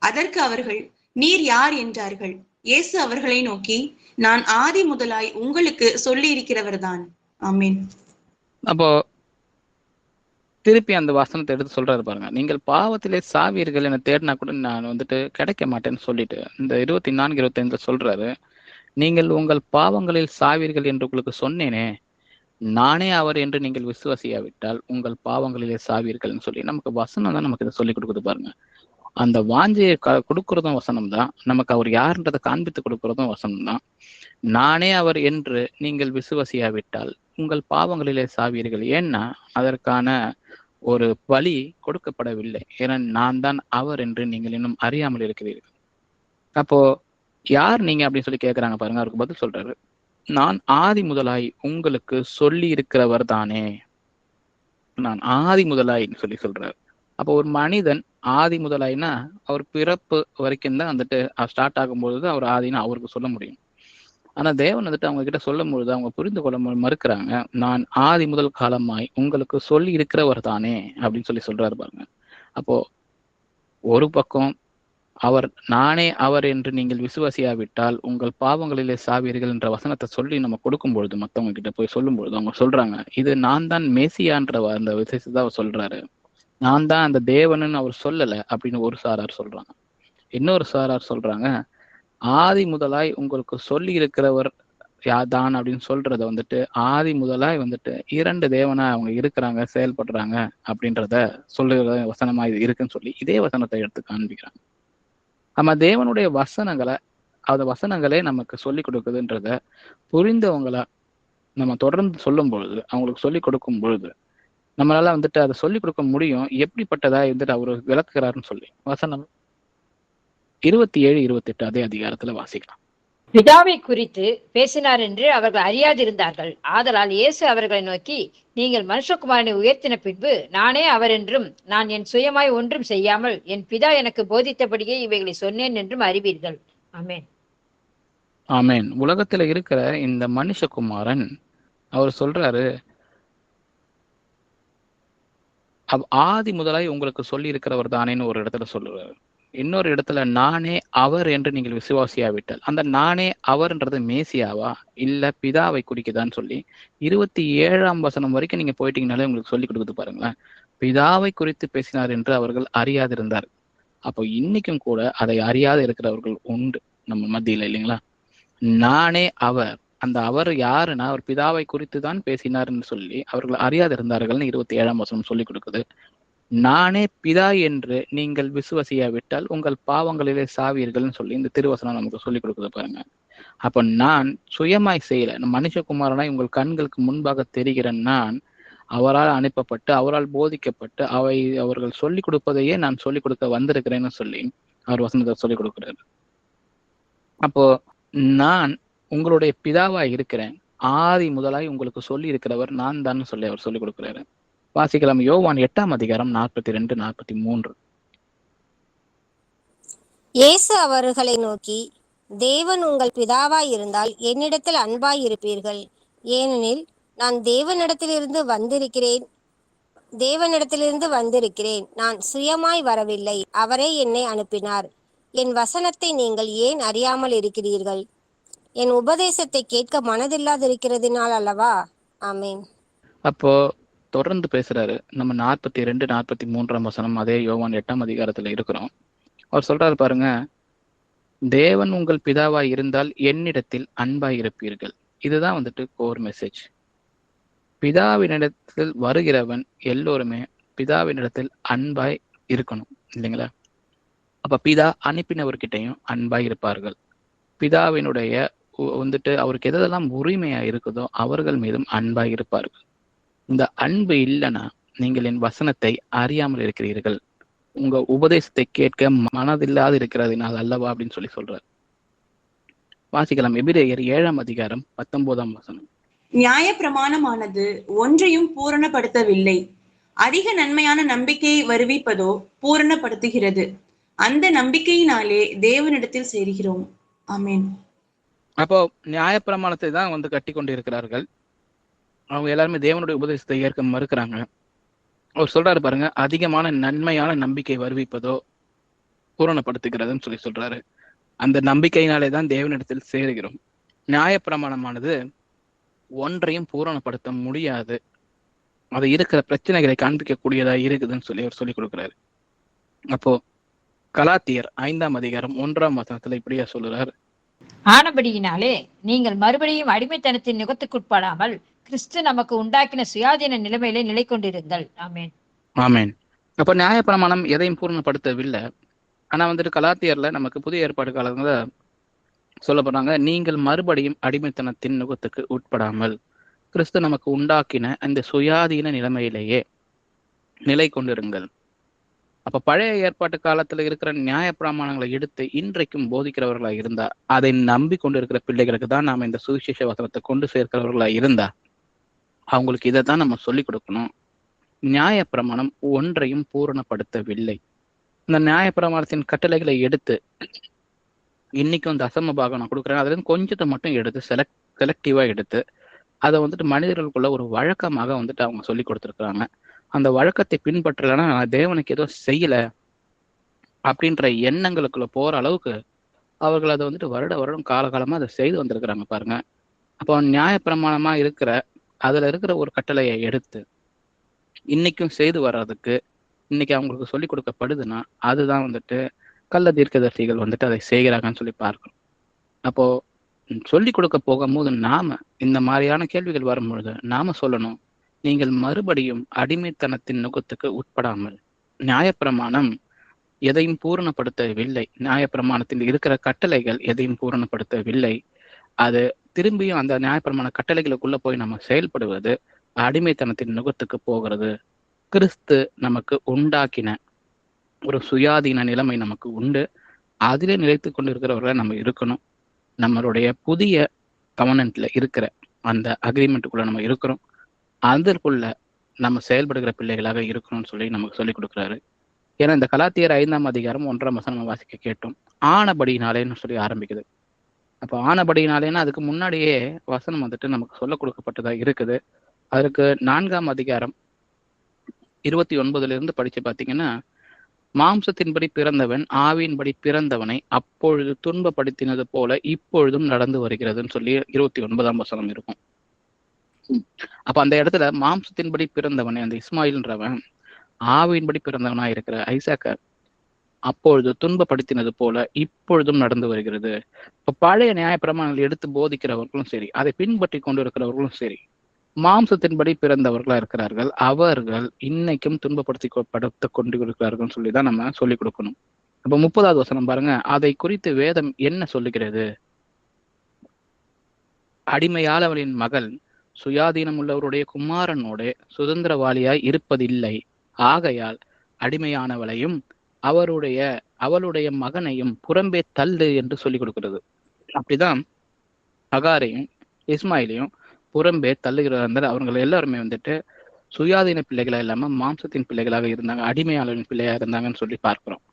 B: அதற்கு அவர்கள், நீர் யார் என்றார்கள். இயேசு அவர்களை நோக்கி, நான் ஆதி முதலாய் உங்களுக்கு சொல்லி இருக்கிறவர்தான். ஆமென்.
A: அப்போ திருப்பி அந்த வசனத்தை எடுத்து சொல்றாரு பாருங்க, நீங்கள் பாவத்திலே சாவீர்கள் என தேடினா கூட நான் வந்துட்டு கிடைக்க மாட்டேன்னு சொல்லிட்டு இந்த 24, 25 சொல்றாரு, நீங்கள் உங்கள் பாவங்களில் சாவீர்கள் என்று உங்களுக்கு சொன்னேனே, நானே அவர் என்று நீங்கள் விசுவாசியாவிட்டால் உங்கள் பாவங்களிலே சாவீர்கள்னு சொல்லி நமக்கு வசனம் தான் நமக்கு இதை சொல்லி கொடுக்குது பாருங்க. அந்த வாஞ்சையை கொடுக்கறதும் வசனம் தான், நமக்கு அவர் யாருன்றதை காண்பித்து கொடுக்கறதும் வசனம் தான். நானே அவர் என்று நீங்கள் விசுவாசியாவிட்டால் உங்கள் பாவங்களிலே சாவீர்கள். ஏன்னா அதற்கான ஒரு பலி கொடுக்கப்படவில்லை. ஏன்னா நான் தான் அவர் என்று நீங்கள் இன்னும் அறியாமல் இருக்கிறீர்கள். அப்போ யார் நீங்க அப்படின்னு சொல்லி கேட்கிறாங்க பாருங்க. அவருக்கு பதில் சொல்றாரு, நான் ஆதி முதலாய் உங்களுக்கு சொல்லி இருக்கிறவர் தானே. நான் ஆதி முதலாயின்னு சொல்லி சொல்றாரு. அப்போ ஒரு மனிதன் ஆதி முதலாயினா அவர் பிறப்பு வரைக்கும் தான் வந்துட்டு ஸ்டார்ட் ஆகும்போது அவர் ஆதின்னு அவருக்கு சொல்ல முடியும். ஆனா தேவன் வந்துட்டு அவங்க கிட்ட சொல்லும் பொழுது அவங்க புரிந்து கொள்ள மறுக்கிறாங்க. நான் ஆதி முதல் காலமாய் உங்களுக்கு சொல்லி இருக்கிறவர் தானே அப்படின்னு சொல்லி சொல்றாரு பாருங்க. அப்போ ஒரு பக்கம் அவர் நானே அவர் என்று நீங்கள் விசுவாசியாவிட்டால் உங்கள் பாவங்களிலே சாவீர்கள் என்ற வசனத்தை சொல்லி நம்ம கொடுக்கும் பொழுது, மற்றவங்க கிட்ட போய் சொல்லும் பொழுது அவங்க சொல்றாங்க, இது நான் தான் மேசியான்ற அந்த விசேஷத்தை அவர் சொல்றாரு, நான் தான் அந்த தேவனுன்னு அவர் சொல்லல அப்படின்னு ஒரு சாரார் சொல்றாங்க. இன்னொரு சாரார் சொல்றாங்க, ஆதி முதலாய் உங்களுக்கு சொல்லி இருக்கிறவர் யாதான் அப்படின்னு சொல்றத வந்துட்டு ஆதி முதலாய் வந்துட்டு 2 தேவனா அவங்க இருக்கிறாங்க, செயல்படுறாங்க அப்படின்றத சொல்லுற வசனமா இது இருக்குன்னு சொல்லி இதே வசனத்தை எடுத்து காண்பிக்கிறாங்க. நம்ம தேவனுடைய வசனங்களை அந்த வசனங்களே நமக்கு சொல்லி கொடுக்குதுன்றத புரிந்தவங்களா நம்ம தொடர்ந்து சொல்லும் பொழுது, அவங்களுக்கு சொல்லி கொடுக்கும் பொழுது நம்மளால வந்துட்டு அதை சொல்லி கொடுக்க முடியும். எப்படிப்பட்டதா வந்துட்டு அவரு விளக்குகிறாருன்னு சொல்லி வசனம் 27, 28 அதே அதிகாரத்துல வாசிக்கலாம்.
C: பிதாவை குறித்து பேசினார் என்று அவர்கள் அறியாதிருந்தார்கள். ஆதலால் இயேசு அவர்களை நோக்கி, நீங்கள் மனுஷகுமாரனை உயர்த்தின பின்பு நானே அவர் என்றும் நான் என் சுயமாய் ஒன்றும் செய்யாமல் என் பிதா எனக்கு போதித்தபடியே இவைகளை சொன்னேன் என்றும் அறிவீர்கள். ஆமென்.
A: ஆமென். உலகத்துல இருக்கிற இந்த மனுஷகுமாரன் அவர் சொல்றாரு, ஆதி முதலாய் உங்களுக்கு சொல்லி இருக்கிறவர் தானேன்னு ஒரு இடத்துல சொல்லுவாரு. இன்னொரு இடத்துல நானே அவர் என்று நீங்கள் விசுவாசியாவிட்டால், அந்த நானே அவர்ன்றது மேசியாவா இல்ல பிதாவை குறிக்குதான்னு சொல்லி 27ஆம் வசனம் வரைக்கும் நீங்க போயிட்டீங்கனாலே உங்களுக்கு சொல்லி கொடுக்குது பாருங்களேன். பிதாவை குறித்து பேசினார் என்று அவர்கள் அறியாதிருந்தார். அப்போ இன்னைக்கும் கூட அதை அறியாத இருக்கிறவர்கள் உண்டு நம்ம மத்தியில, இல்லைங்களா? நானே அவர், அந்த அவர் யாருன்னா அவர் பிதாவை குறித்து தான் பேசினார்ன்னு சொல்லி அவர்கள் அறியாதிருந்தார்கள்னு 27ஆம் வசனம் சொல்லி கொடுக்குது. நானே பிதா என்று நீங்கள் விசுவாசியாவிட்டால் உங்கள் பாவங்களிலே சாவீர்கள்னு சொல்லி இந்த திருவசனம் நமக்கு சொல்லி கொடுக்குது பாருங்க. அப்ப நான் சுயமாய் செய்யல, மனுஷகுமாரனாய் உங்கள் கண்களுக்கு முன்பாக தெரிகிற நான் அவரால் அனுப்பப்பட்டு அவரால் போதிக்கப்பட்டு அவர்கள் சொல்லிக் கொடுப்பதையே நான் சொல்லிக் கொடுக்க வந்திருக்கிறேன்னு சொல்லி அவர் வசனத்தை சொல்லிக் கொடுக்கிறாரு. அப்போ நான் உங்களுடைய பிதாவாய் இருக்கிறேன், ஆதி முதலாய் உங்களுக்கு சொல்லி இருக்கிறவர் நான் தான் சொல்லி அவர் சொல்லிக் கொடுக்கிறாரு. வாசிக்கலாம். யோவான் 8ஆம் அதிகாரம் 42, 43.
D: இயேசு அவர்களை நோக்கி, தேவன் உங்கள் பிதாவாய் இருந்தால் என்னிடத்தில் அன்பாய் இருப்பீர்கள். ஏனெனில் நான் தேவனிடத்திலிருந்து வந்திருக்கிறேன். நான் சுயமாய் வரவில்லை, அவரே என்னை அனுப்பினார். என் வசனத்தை நீங்கள் ஏன் அறியாமல் இருக்கிறீர்கள்? என் உபதேசத்தை கேட்க மனதில்லாதிருக்கிறதுனால் அல்லவா? ஆமென்.
A: அப்போ தொடர்ந்து பேசுறாரு. நம்ம 42, 43ஆம் வசனம் அதே யோவான் 8ஆம் அதிகாரத்துல இருக்கிறோம். அவர் சொல்றாரு பாருங்க, தேவன் உங்கள் பிதாவாய் இருந்தால் என்னிடத்தில் அன்பாய் இருப்பீர்கள். இதுதான் வந்துட்டு கோர் மெசேஜ். பிதாவினிடத்தில் வருகிறவன் எல்லோருமே பிதாவினிடத்தில் அன்பாய் இருக்கணும், இல்லைங்களா? அப்ப பிதா அனுப்பினவர்கிட்டையும் அன்பாய் இருப்பார்கள். பிதாவினுடைய வந்துட்டு அவருக்கு எதெல்லாம் உரிமையா இருக்குதோ அவர்கள் மீதும் அன்பாய் இருப்பார்கள். இந்த அன்பு இல்லைன்னா நீங்கள் என் வசனத்தை அறியாமல் இருக்கிறீர்கள், உங்க உபதேசத்தை கேட்க மனதில்லாது இருக்கிறதுனால் அல்லவா அப்படின்னு சொல்லி சொல்றார். வாசிக்கலாம். எபிரேயர் 7ஆம் அதிகாரம் 19ஆம் வசனம்.
B: நியாய பிரமாணமானது ஒன்றையும் பூரணப்படுத்தவில்லை, அதிக நன்மையான நம்பிக்கையை வருவிப்பதோ பூரணப்படுத்துகிறது. அந்த நம்பிக்கையினாலே தேவனிடத்தில் சேர்கிறோம். ஆமென்.
A: அப்போ நியாயப்பிரமாணத்தை தான் வந்து கட்டி கொண்டு இருக்கிறார்கள். அவங்க எல்லாருமே தேவனுடைய உபதேசத்தை ஏற்க மறுக்கிறாங்க. அவர் சொல்றாரு பாருங்க, அதிகமான நன்மையான நம்பிக்கை வருவிப்பதோ பூரணப்படுத்துகிறதுன்னு சொல்லி சொல்றாரு. அந்த நம்பிக்கையினாலே தான் தேவனிடத்தில் சேருகிறோம். நியாயப்பிரமாணமானது ஒன்றையும் பூரணப்படுத்த முடியாது. அது இருக்கிற பிரச்சனைகளை காண்பிக்கக்கூடியதா இருக்குதுன்னு சொல்லி அவர் சொல்லிக் கொடுக்குறாரு. அப்போ கலாத்தியர் 5ஆம் அதிகாரம் 1ஆம் வசனத்துல இப்படியா சொல்லுறாரு,
C: ஆனபடியினாலே நீங்கள் மறுபடியும் அடிமைத்தனத்தின் நுகத்துக்குட்படாமல் கிறிஸ்து நமக்கு உண்டாக்கின சுயாதீன நிலைமையிலே நிலை கொண்டிருங்கள். ஆமேன்.
A: ஆமேன். அப்ப நியாயப்பிரமாணம் எதையும் பூர்ணப்படுத்தவில்லை. ஆனா வந்துட்டு கலாத்தியர்ல நமக்கு புதிய ஏற்பாடு காலத்துல சொல்ல போறாங்க, நீங்கள் மறுபடியும் அடிமைத்தனத்தின் நுகத்துக்கு உட்படாமல் கிறிஸ்து நமக்கு உண்டாக்கின அந்த சுயாதீன நிலைமையிலேயே நிலை கொண்டிருங்கள். அப்ப பழைய ஏற்பாட்டு காலத்துல இருக்கிற நியாயப்பிரமாணங்களை எடுத்து இன்றைக்கும் போதிக்கிறவர்களா இருந்தா, அதை நம்பி கொண்டு இருக்கிற பிள்ளைகளுக்கு தான் நாம இந்த சுவிசேஷ வசனத்தை கொண்டு சேர்க்கிறவர்களா இருந்தா அவங்களுக்கு இதைத்தான் நம்ம சொல்லிக் கொடுக்கணும். நியாயப்பிரமாணம் ஒன்றையும் பூரணப்படுத்தவில்லை. இந்த நியாயப்பிரமாணத்தின் கட்டளைகளை எடுத்து இன்னைக்கும் தசம பாகம் நான் கொடுக்குறேன், அதுல இருந்து கொஞ்சத்தை மட்டும் எடுத்து செலக்டிவா எடுத்து அதை வந்துட்டு மனிதர்களுக்குள்ள ஒரு வழக்கமாக வந்துட்டு அவங்க சொல்லி கொடுத்துருக்குறாங்க. அந்த வழக்கத்தை பின்பற்றலைன்னா நான் தேவனுக்கு ஏதோ செய்யல அப்படின்ற எண்ணங்களுக்குள்ள போற அளவுக்கு அவர்கள் அதை வந்துட்டு வருடம் காலகாலமா அதை செய்து வந்திருக்கிறாங்க பாருங்க. அப்போ நியாயப்பிரமாணமா இருக்கிற அதுல இருக்கிற ஒரு கட்டளையை எடுத்து இன்னைக்கும் செய்து வர்றதுக்கு இன்னைக்கு அவங்களுக்கு சொல்லி கொடுக்கப்படுதுன்னா அதுதான் வந்துட்டு கள்ள தீர்க்கதரிசிகள் வந்துட்டு அதை செய்கிறாங்கன்னு சொல்லி பார்க்கணும். அப்போ சொல்லி கொடுக்க போகும்போது நாம இந்த மாதிரியான கேள்விகள் வரும்பொழுது நாம சொல்லணும், நீங்கள் மறுபடியும் அடிமைத்தனத்தின் நுகத்துக்கு உட்படாமல், நியாயப்பிரமாணம் எதையும் பூரணப்படுத்தவில்லை, நியாயப்பிரமாணத்தில் இருக்கிற கட்டளைகள் எதையும் பூரணப்படுத்தவில்லை, அது திரும்பியும் அந்த நியாயப்பிரமாண கட்டளைகளுக்குள்ள போய் நம்ம செயல்படுவது அடிமைத்தனத்தின் நுகத்துக்கு போகிறது. கிறிஸ்து நமக்கு உண்டாக்கின ஒரு சுயாதீன நிலைமை நமக்கு உண்டு, அதிலே நிலைத்து கொண்டு இருக்கிறவர்களை நம்ம இருக்கணும். நம்மளுடைய புதிய கவர்னன்ட்ல இருக்கிற அந்த அக்ரிமெண்ட்டுக்குள்ள நம்ம இருக்கிறோம், அதற்குள்ள நம்ம செயல்படுகிற பிள்ளைகளாக இருக்கணும்னு சொல்லி நமக்கு சொல்லிக் கொடுக்குறாரு. ஏன்னா இந்த கலாத்தியர் 5ஆம் அதிகாரம் 1ஆம் வசனம் நம்ம வாசிக்க கேட்டோம், ஆனபடினாலேன்னு சொல்லி ஆரம்பிக்குது. அப்போ ஆனபடினாலேன்னா அதுக்கு முன்னாடியே வசனம் வந்துட்டு நமக்கு சொல்ல கொடுக்கப்பட்டதா இருக்குது. அதற்கு 4ஆம் அதிகாரம் 29 படிச்சு பார்த்தீங்கன்னா, மாம்சத்தின்படி பிறந்தவன் ஆவியின்படி பிறந்தவனை அப்பொழுது துன்பப்படுத்தினது போல இப்பொழுதும் நடந்து வருகிறதுன்னு சொல்லி 29ஆம் வசனம் இருக்கும். அப்ப அந்த இடத்துல மாம்சத்தின்படி பிறந்தவனை அந்த இஸ்மாயில்ன்றவன் ஆவியின்படி பிறந்தவனா இருக்கிற ஐசாக்க அப்பொழுது துன்பப்படுத்தினது போல இப்பொழுதும் நடந்து வருகிறது. இப்ப பழைய நியாயப்பிரமாணங்களை எடுத்து போதிக்கிறவர்களும் சரி, அதை பின்பற்றி கொண்டு இருக்கிறவர்களும் சரி, மாம்சத்தின்படி பிறந்தவர்களா இருக்கிறார்கள், அவர்கள் இன்னைக்கும் துன்பப்படுத்த கொண்டு இருக்கிறார்கள் சொல்லிதான் நம்ம சொல்லிக் கொடுக்கணும். அப்ப 30வது வசனம் பாருங்க, அதை குறித்து வேதம் என்ன சொல்லுகிறது? அடிமையாளவனின் மகள் சுயாதீனம் உள்ளவருடைய குமாரனோட சுதந்திரவாளியாய் இருப்பதில்லை, ஆகையால் அடிமையானவளையும் அவளுடைய மகனையும் புறம்பே தள்ளு என்று சொல்லிக் கொடுக்கிறது. அப்படிதான் அகாரையும் இஸ்மாயிலையும் புறம்பே தள்ளுகிறார். அவங்களை எல்லாருமே வந்துட்டு சுயாதீன பிள்ளைகளா இல்லாம மாம்சத்தின் பிள்ளைகளாக இருந்தாங்க, அடிமையாளரின் பிள்ளையா இருந்தாங்கன்னு சொல்லி பார்க்கிறோம்.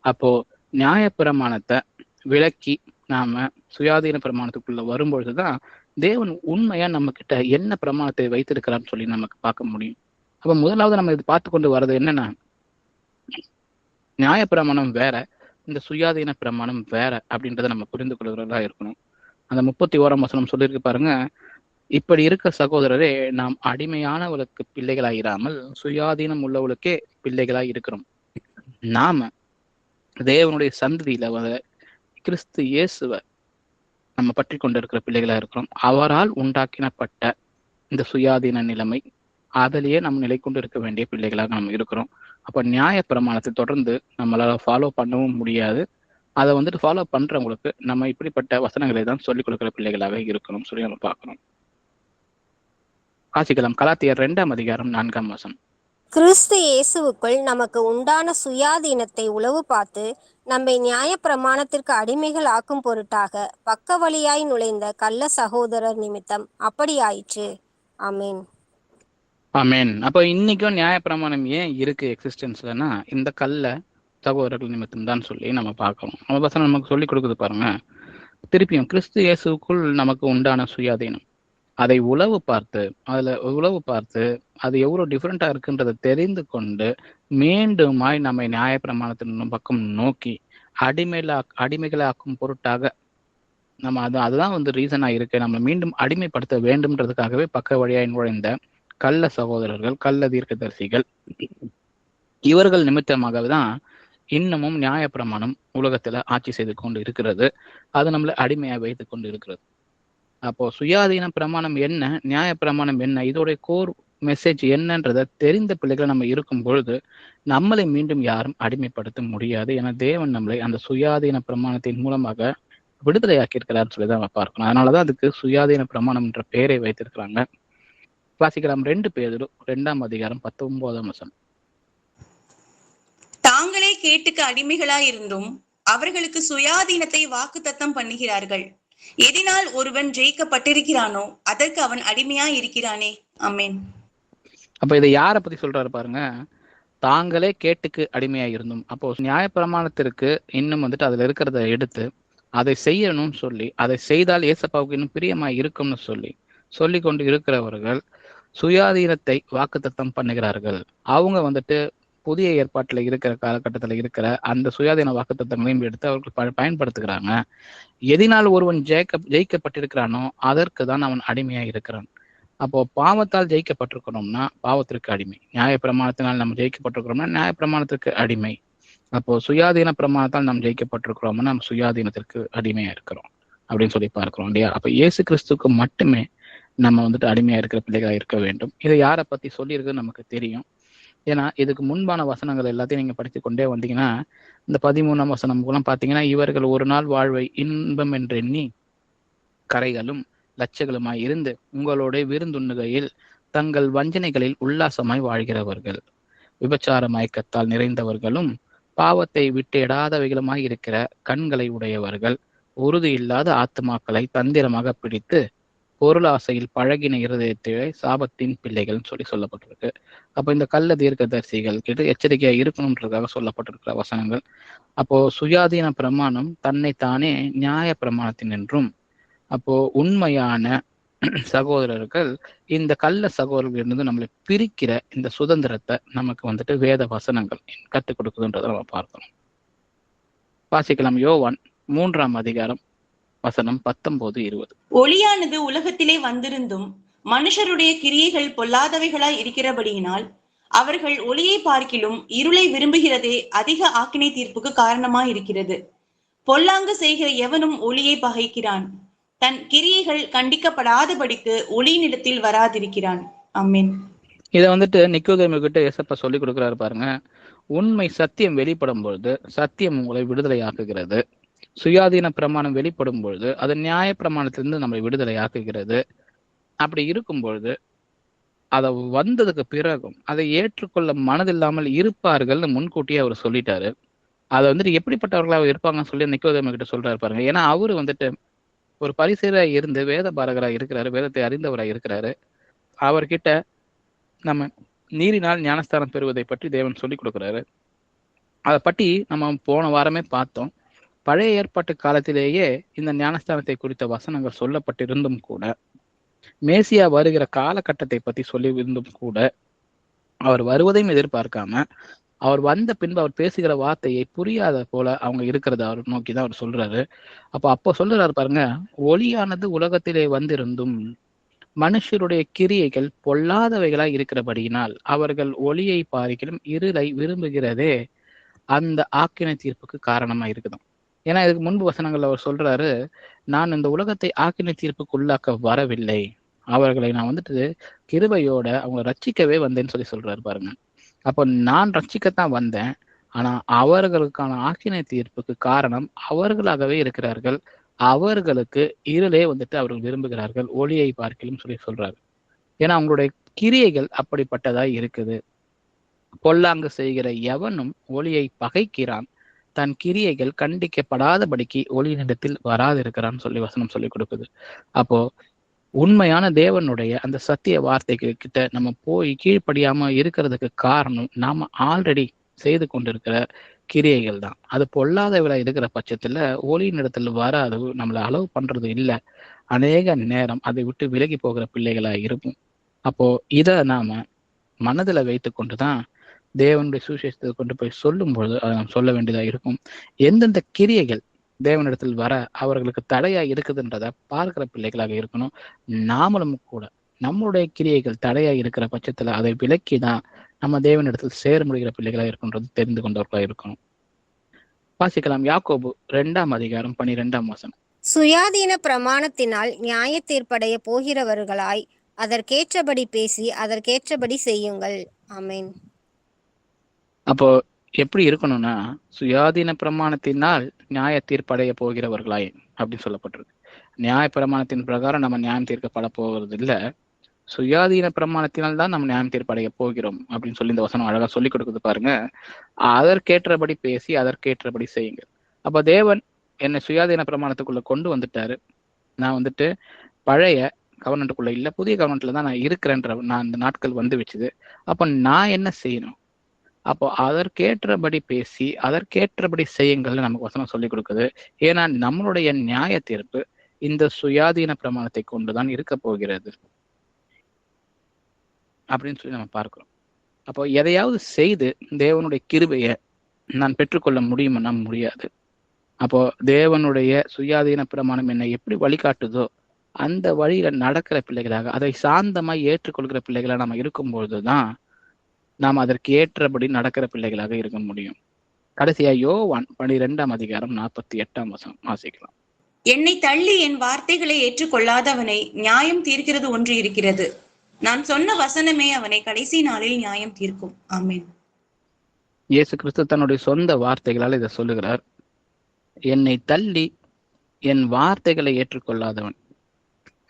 A: அப்போ நியாயப்பிரமாணத்தை விளக்கி நாம சுயாதீன பிரமாணத்துக்குள்ள வரும்பொழுதுதான் தேவன் உண்மையா நம்ம கிட்ட என்ன பிரமாணத்தை வைத்திருக்கிறான்னு சொல்லி நமக்கு பார்க்க முடியும். அப்ப முதலாவது நம்ம இது பார்த்து கொண்டு வர்றது என்னன்னா, நியாயப்பிரமாணம் வேற, இந்த சுயாதீன பிரமாணம் வேற அப்படின்றத நம்ம புரிந்து கொள்கிறதா இருக்கணும். அந்த 31ஆம் வசனம் சொல்லியிருக்கு பாருங்க, இப்படி இருக்க சகோதரரே, நாம் அடிமையானவளுக்கு பிள்ளைகளாயிராமல் சுயாதீனம் உள்ளவளுக்கே பிள்ளைகளாய் இருக்கிறோம். நாம தேவனுடைய சந்ததியில கிறிஸ்து இயேசுவை நம்ம பற்றி கொண்டிருக்கிற பிள்ளைகளா இருக்கிறோம். அவரால் உண்டாக்கினப்பட்ட இந்த சுயாதீன நிலைமை, அதிலேயே நம்ம நிலை கொண்டு இருக்க வேண்டிய பிள்ளைகளாக நம்ம இருக்கிறோம். அப்ப நியாய பிரமாணத்தை தொடர்ந்து நம்மளால ஃபாலோ பண்ணவும் முடியாது. அதை வந்துட்டு ஃபாலோ பண்றவங்களுக்கு நம்ம இப்படிப்பட்ட வசனங்களை தான் சொல்லிக் கொடுக்கிற பிள்ளைகளாக இருக்கணும் சொல்லி நம்ம பார்க்கணும். வாசிக்கலாம் கலாத்தியர் 2ஆம் அதிகாரம் 4ஆம் வசனம்.
D: கிறிஸ்து இயேசுவுக்குள் நமக்கு உண்டான சுயாதீனத்தை உளவு பார்த்து நம்மை நியாய பிரமாணத்திற்கு அடிமைகள் ஆக்கும் பொருட்டாக பக்க வழியாய் நுழைந்த கள்ள சகோதரர் நிமித்தம் அப்படி ஆயிற்று. ஆமேன்.
A: ஆமேன். அப்ப இன்னைக்கும் நியாயப்பிரமாணம் ஏன் இருக்கு எக்ஸிஸ்டன்ஸ்லன்னா, இந்த கள்ள சகோதரர்கள் நிமித்தம் தான் சொல்லி நம்ம பார்க்கணும். நம்ம வசனம் நமக்கு சொல்லி கொடுக்குது பாருங்க. திருப்பியும் கிறிஸ்து இயேசுக்குள் நமக்கு உண்டான சுயாதீனம், அதை உளவு பார்த்து அது எவ்வளவு டிஃப்ரெண்டா இருக்குன்றதை தெரிந்து கொண்டு மீண்டுமாய் நம்மை நியாயப்பிரமாணத்தின் பக்கம் நோக்கி அடிமைகளாக்கும் பொருட்டாக நம்ம அதுதான் வந்து ரீசனா இருக்கு, நம்ம மீண்டும் அடிமைப்படுத்த வேண்டும்ன்றதுக்காகவே பக்க வழியாய் நுழைந்த கள்ள சகோதரர்கள், கள்ள தீர்க்கதரிசிகள், இவர்கள் நிமித்தமாக தான் இன்னமும் நியாயப்பிரமாணம் உலகத்துல ஆட்சி செய்து கொண்டு இருக்கிறது. அது நம்மளை அடிமையா வைத்து கொண்டு இருக்கிறது. அப்போ சுயாதீன பிரமாணம் என்ன, நியாயப்பிரமாணம் என்ன, இதோடைய கோர் மெசேஜ் என்னன்றதை தெரிந்த பிள்ளைகளை நம்ம இருக்கும் பொழுது நம்மளை மீண்டும் யாரும் அடிமைப்படுத்த முடியாது. ஏன்னா தேவன் நம்மளை அந்த சுயாதீன பிரமாணத்தின் மூலமாக விடுதலையாக்கி இருக்கிறார் சொல்லிதான் நம்ம பார்க்கணும். அதனாலதான் அதுக்கு சுயாதீன பிரமாணம் என்ற பெயரை வைத்திருக்கிறாங்க. வாசிக்கலாம் 2 பேதுரு 2ஆம் அதிகாரம் 19ஆம் வசனம்.
B: தாங்களே கேட்டுக்கு அடிமைகளாயிருந்தும் அவர்களுக்கு சுயாதீனத்தை வாக்குத்தத்தம் பண்ணுகிறார்கள். எதினால் ஒருவன் ஜெயிக்கப்பட்டிருக்கிறானோ அதற்கு அவன் அடிமையா இருக்கிறானே. ஆமென்.
A: அப்ப இதை யாரை பத்தி சொல்றாரு பாருங்க. தாங்களே கேட்டுக்கு அடிமையா இருந்தும், அப்போ நியாயப்பிரமாணத்திற்கு இன்னும் வந்துட்டு அதுல இருக்கிறத எடுத்து அதை செய்யணும்னு சொல்லி, அதை செய்தால் ஏசப்பாவுக்கு இன்னும் பிரியமா இருக்கும்னு சொல்லி கொண்டு இருக்கிறவர்கள் சுயாதீனத்தை வாக்குத்தத்தம் பண்ணுகிறார்கள். அவங்க வந்துட்டு புதிய ஏற்பாட்டுல இருக்கிற காலகட்டத்துல இருக்கிற அந்த சுயாதீன வாக்குத்தத்தங்களையும் எடுத்து அவர்கள் பயன்படுத்துகிறாங்க. எதினால் ஒருவன் ஜெயிக்கப்பட்டிருக்கிறானோ அதற்கு தான் அவன் அடிமையா இருக்கிறான். அப்போ பாவத்தால் ஜெயிக்கப்பட்டிருக்கிறோம்னா பாவத்திற்கு அடிமை, நியாயப்பிரமாணத்தினால் நம்ம ஜெயிக்கப்பட்டிருக்கிறோம்னா நியாயப்பிரமாணத்திற்கு அடிமை. அப்போ சுயாதீன பிரமாணத்தால் நாம் ஜெயிக்கப்பட்டிருக்கிறோம்னா நம்ம சுயாதீனத்திற்கு அடிமையா இருக்கிறோம் அப்படின்னு சொல்லி பார்க்கிறோம் இல்லையா. அப்ப இயேசு கிறிஸ்துக்கு மட்டுமே நம்ம வந்துட்டு அடிமையா இருக்கிற பிள்ளைகளா இருக்க வேண்டும். இதை யாரை பத்தி சொல்லியிருக்குன்னு நமக்கு தெரியும். ஏன்னா இதுக்கு முன்பான வசனங்கள் எல்லாத்தையும் நீங்க படித்து கொண்டே வந்தீங்கன்னா, இந்த 13ஆம் வசனம் மூலம் பாத்தீங்கன்னா, இவர்கள் ஒரு நாள் வாழ்வை இன்பம் என்றெண்ணி கரைகளும் லட்சங்களுமாய் இருந்து உங்களோட விருந்துண்ணுகையில் தங்கள் வஞ்சனைகளில் உல்லாசமாய் வாழ்கிறவர்கள், விபச்சார மயக்கத்தால் நிறைந்தவர்களும் பாவத்தை விட்டு எடாதவைகளுமாய் இருக்கிற கண்களை உடையவர்கள், உறுதி இல்லாத ஆத்துமாக்களை தந்திரமாக பிடித்து பொருளாசையில் பழகின இருதயத்திலே சாபத்தின் பிள்ளைகள் சொல்லப்பட்டிருக்கு. அப்போ இந்த கள்ள தீர்க்கதரிசிகள் கிட்ட எச்சரிக்கையா இருக்கணும்ன்றதுக்காக சொல்லப்பட்டிருக்கிற வசனங்கள். அப்போ சுயாதீன பிரமாணம் தன்னை தானே நியாய பிரமாணத்தின் என்றும், அப்போ உண்மையான சகோதரர்கள் இந்த கள்ள சகோதரர்களிலிருந்து நம்மளை பிரிக்கிற இந்த சுதந்திரத்தை நமக்கு வந்துட்டு வேத வசனங்கள் கற்றுக் கொடுக்குதுன்றதை நம்ம பார்க்கணும். வாசிக்கலாம் யோவான் 3ஆம் அதிகாரம் வசனம் 19-20.
B: ஒளியானது உலகத்திலே வந்திருந்தும் மனுஷருடைய கிரியைகள் பொல்லாதவைகளாய் இருக்கிறபடியினால் அவர்கள் ஒளியை பார்க்கிலும் இருளை விரும்புகிறதே அதிக ஆக்கினை தீர்ப்புக்கு காரணமாய் இருக்கிறது. பொல்லாங்கு செய்கிற எவனும் ஒளியை பகைக்கிறான், தன் கிரியைகள் கண்டிக்கப்படாதபடிக்கு ஒளியினிடத்தில் வராதிருக்கிறான். ஆமென்.
A: இதை வந்துட்டு நிக்கோதேமு கிட்ட ஏசப்பா சொல்லி கொடுக்குறாரு பாருங்க. உண்மை சத்தியம் வெளிப்படும் பொழுது சத்தியம் உங்களை விடுதலை ஆக்குகிறது. சுயாதீன பிரமாணம் வெளிப்படும் பொழுது அது நியாய பிரமாணத்திலிருந்து நம்மளை விடுதலை ஆக்குகிறது. அப்படி இருக்கும் பொழுது அதை வந்ததுக்கு பிறகும் அதை ஏற்றுக்கொள்ள மனதில்லாமல் இருப்பார்கள்னு முன்கூட்டியே அவர் சொல்லிட்டாரு. அதை வந்துட்டு எப்படிப்பட்டவர்களாக இருப்பாங்கன்னு சொல்லி நிக்கோதேமு கிட்ட சொல்றாரு பாருங்க. ஏன்னா அவரு வந்துட்டு ஒரு பரிசேயராக இருந்து வேத பாரகராக இருக்கிறாரு, வேதத்தை அறிந்தவராக இருக்கிறாரு. அவர்கிட்ட நம்ம நீரினால் ஞானஸ்தானம் பெறுவதை பற்றி தேவன் சொல்லி கொடுக்குறாரு. அதை பற்றி நம்ம போன வாரமே பார்த்தோம். பழைய ஏற்பாட்டு காலத்திலேயே இந்த ஞானஸ்தானத்தை குறித்த வசனங்கள் சொல்லப்பட்டிருந்தும் கூட, மேசியா வருகிற காலகட்டத்தை பற்றி சொல்லி இருந்தும் கூட, அவர் வருவதையும் எதிர்பார்க்காம அவர் வந்த பின்பு அவர் பேசுகிற வார்த்தையை புரியாத போல அவங்க இருக்கிறத அவர் நோக்கிதான் அவர் சொல்றாரு. அப்போ சொல்றாரு பாருங்க, ஒளியானது உலகத்திலே வந்திருந்தும் மனுஷருடைய கிரியைகள் பொல்லாதவைகளாய் இருக்கிறபடியினால் அவர்கள் ஒளியை பார்க்கிலும் இருளை விரும்புகிறதே அந்த ஆக்கினை தீர்ப்புக்கு காரணமா இருக்குதாம். ஏன்னா இதுக்கு முன்பு வசனங்கள் அவர் சொல்றாரு, நான் இந்த உலகத்தை ஆக்கினை தீர்ப்புக்கு உள்ளாக்க வரவில்லை, அவர்களை நான் வந்துட்டு கிருபையோட அவங்க ரட்சிக்கவே வந்தேன்னு சொல்றாரு பாருங்க. அப்போ நான் ரட்சிக்கத்தான் வந்தேன், ஆனா அவர்களுக்கான ஆக்கினை தீர்ப்புக்கு காரணம் அவர்களாகவே இருக்கிறார்கள். அவர்களுக்கு இருளே வந்துட்டு அவர்கள் விரும்புகிறார்கள், ஒளியை பார்க்கலும் சொல்றாரு. ஏன்னா அவங்களுடைய கிரியைகள் அப்படிப்பட்டதாய் இருக்குது. பொல்லாங்கு செய்கிற எவனும் ஒளியை பகைக்கிறான், தன் கிரியைகள் கண்டிக்கப்படாதபடிக்கு ஒளியினிடத்தில் வராதிருக்கிறான்னு வசனம் சொல்லி கொடுக்குது. அப்போ உண்மையான தேவனுடைய அந்த சத்திய வார்த்தைக்கு கிட்ட நம்ம போய் கீழ்ப்படியாம இருக்கிறதுக்கு காரணம் நாம ஆல்ரெடி செய்து கொண்டிருக்கிற கிரியைகள் தான். அது பொல்லாதவளா இருக்கிற பட்சத்துல ஒளியினிடத்தில் வராது, நம்மளை அளவு பண்றது இல்லை. அநேக நேரம் அதை விட்டு விலகி போகிற பிள்ளைகளா இருக்கும். அப்போ இதை நாம மனதுல வைத்து கொண்டுதான் தேவனுடைய சுவிசேஷத்தை கொண்டு போய் சொல்லும் பொழுது அதை நாம் சொல்ல வேண்டியதா இருக்கும். எந்தெந்த கிரியைகள் தேவனிடத்தில் வர அவர்களுக்கு தடையா இருக்குதுன்றத பார்க்கிற பிள்ளைகளாக இருக்கணும். நாமளும் கூட நம்மளுடைய கிரியைகள் தடையா இருக்கிற பட்சத்துல அதை விலக்கிதான் நம்ம தேவனிடத்தில் சேர முடிகிற பிள்ளைகளா இருக்குன்றது தெரிந்து கொண்டவர்களா இருக்கணும். வாசிக்கலாம் யாக்கோபு 2:12.
D: சுயாதீன பிரமாணத்தினால் நியாய தீர்ப்படைய போகிறவர்களாய் அதற்கேற்றபடி பேசி அதற்கேற்றபடி செய்யுங்கள். ஆமென்.
A: அப்போ எப்படி இருக்கணும்னா, சுயாதீன பிரமாணத்தினால் நியாய தீர்ப்படைய போகிறவர்களாய் அப்படின்னு சொல்லப்பட்டிருக்கு. நியாய பிரமாணத்தின் பிரகாரம் நம்ம நியாயம் தீர்க்கப்பட போகிறது இல்ல, சுயாதீன பிரமாணத்தினால் தான் நம்ம நியாயம் தீர்ப்படைய போகிறோம் அப்படின்னு சொல்லி இந்த வசனம் அழகா சொல்லி கொடுக்குது பாருங்க. அதற்கேற்றபடி பேசி அதற்கேற்றபடி செய்யுங்க. அப்ப தேவன் என்னை சுயாதீன பிரமாணத்துக்குள்ள கொண்டு வந்துட்டாரு. நான் வந்துட்டு பழைய கவர்மெண்ட்டுக்குள்ள இல்ல, புதிய கவர்மெண்ட்ல தான் நான் இருக்கிறேன்ற நான் இந்த நாட்கள் வந்து வச்சுது. அப்ப நான் என்ன செய்யணும்? அப்போ அதற்கேற்றபடி பேசி அதற்கேற்றபடி செய்யுங்கள்னு நமக்கு வசனம் சொல்லி கொடுக்குது. ஏன்னா நம்மளுடைய நியாய தீர்ப்பு இந்த சுயாதீன பிரமாணத்தை கொண்டுதான் இருக்க போகிறது அப்படின்னு சொல்லி நம்ம பார்க்கிறோம். அப்போ எதையாவது செய்து தேவனுடைய கிருபையை நான் பெற்றுக்கொள்ள முடியும்னா முடியாது. அப்போ தேவனுடைய சுயாதீன பிரமாணம் என்னை எப்படி வழிகாட்டுதோ அந்த வழியில நடக்கிற பிள்ளைகளாக, அதை சாந்தமாய் ஏற்றுக்கொள்கிற பிள்ளைகளா நம்ம இருக்கும்பொழுதுதான் நாம் அதற்கு ஏற்றபடி நடக்கிற பிள்ளைகளாக இருக்க முடியும். கடைசியா யோவான் 12:48 வாசிக்கலாம்.
B: என்னை தள்ளி என் வார்த்தைகளை ஏற்றுக்கொள்ளாதவனை நியாயம் தீர்க்கிறது ஒன்று இருக்கிறது. நான் சொன்ன வசனமே அவனை கடைசி நாளில் நியாயம் தீர்க்கும். ஆமென்.
A: இயேசு கிறிஸ்து தன்னுடைய சொந்த வார்த்தைகளால் இதை சொல்லுகிறார். என்னை தள்ளி என் வார்த்தைகளை ஏற்றுக்கொள்ளாதவன்.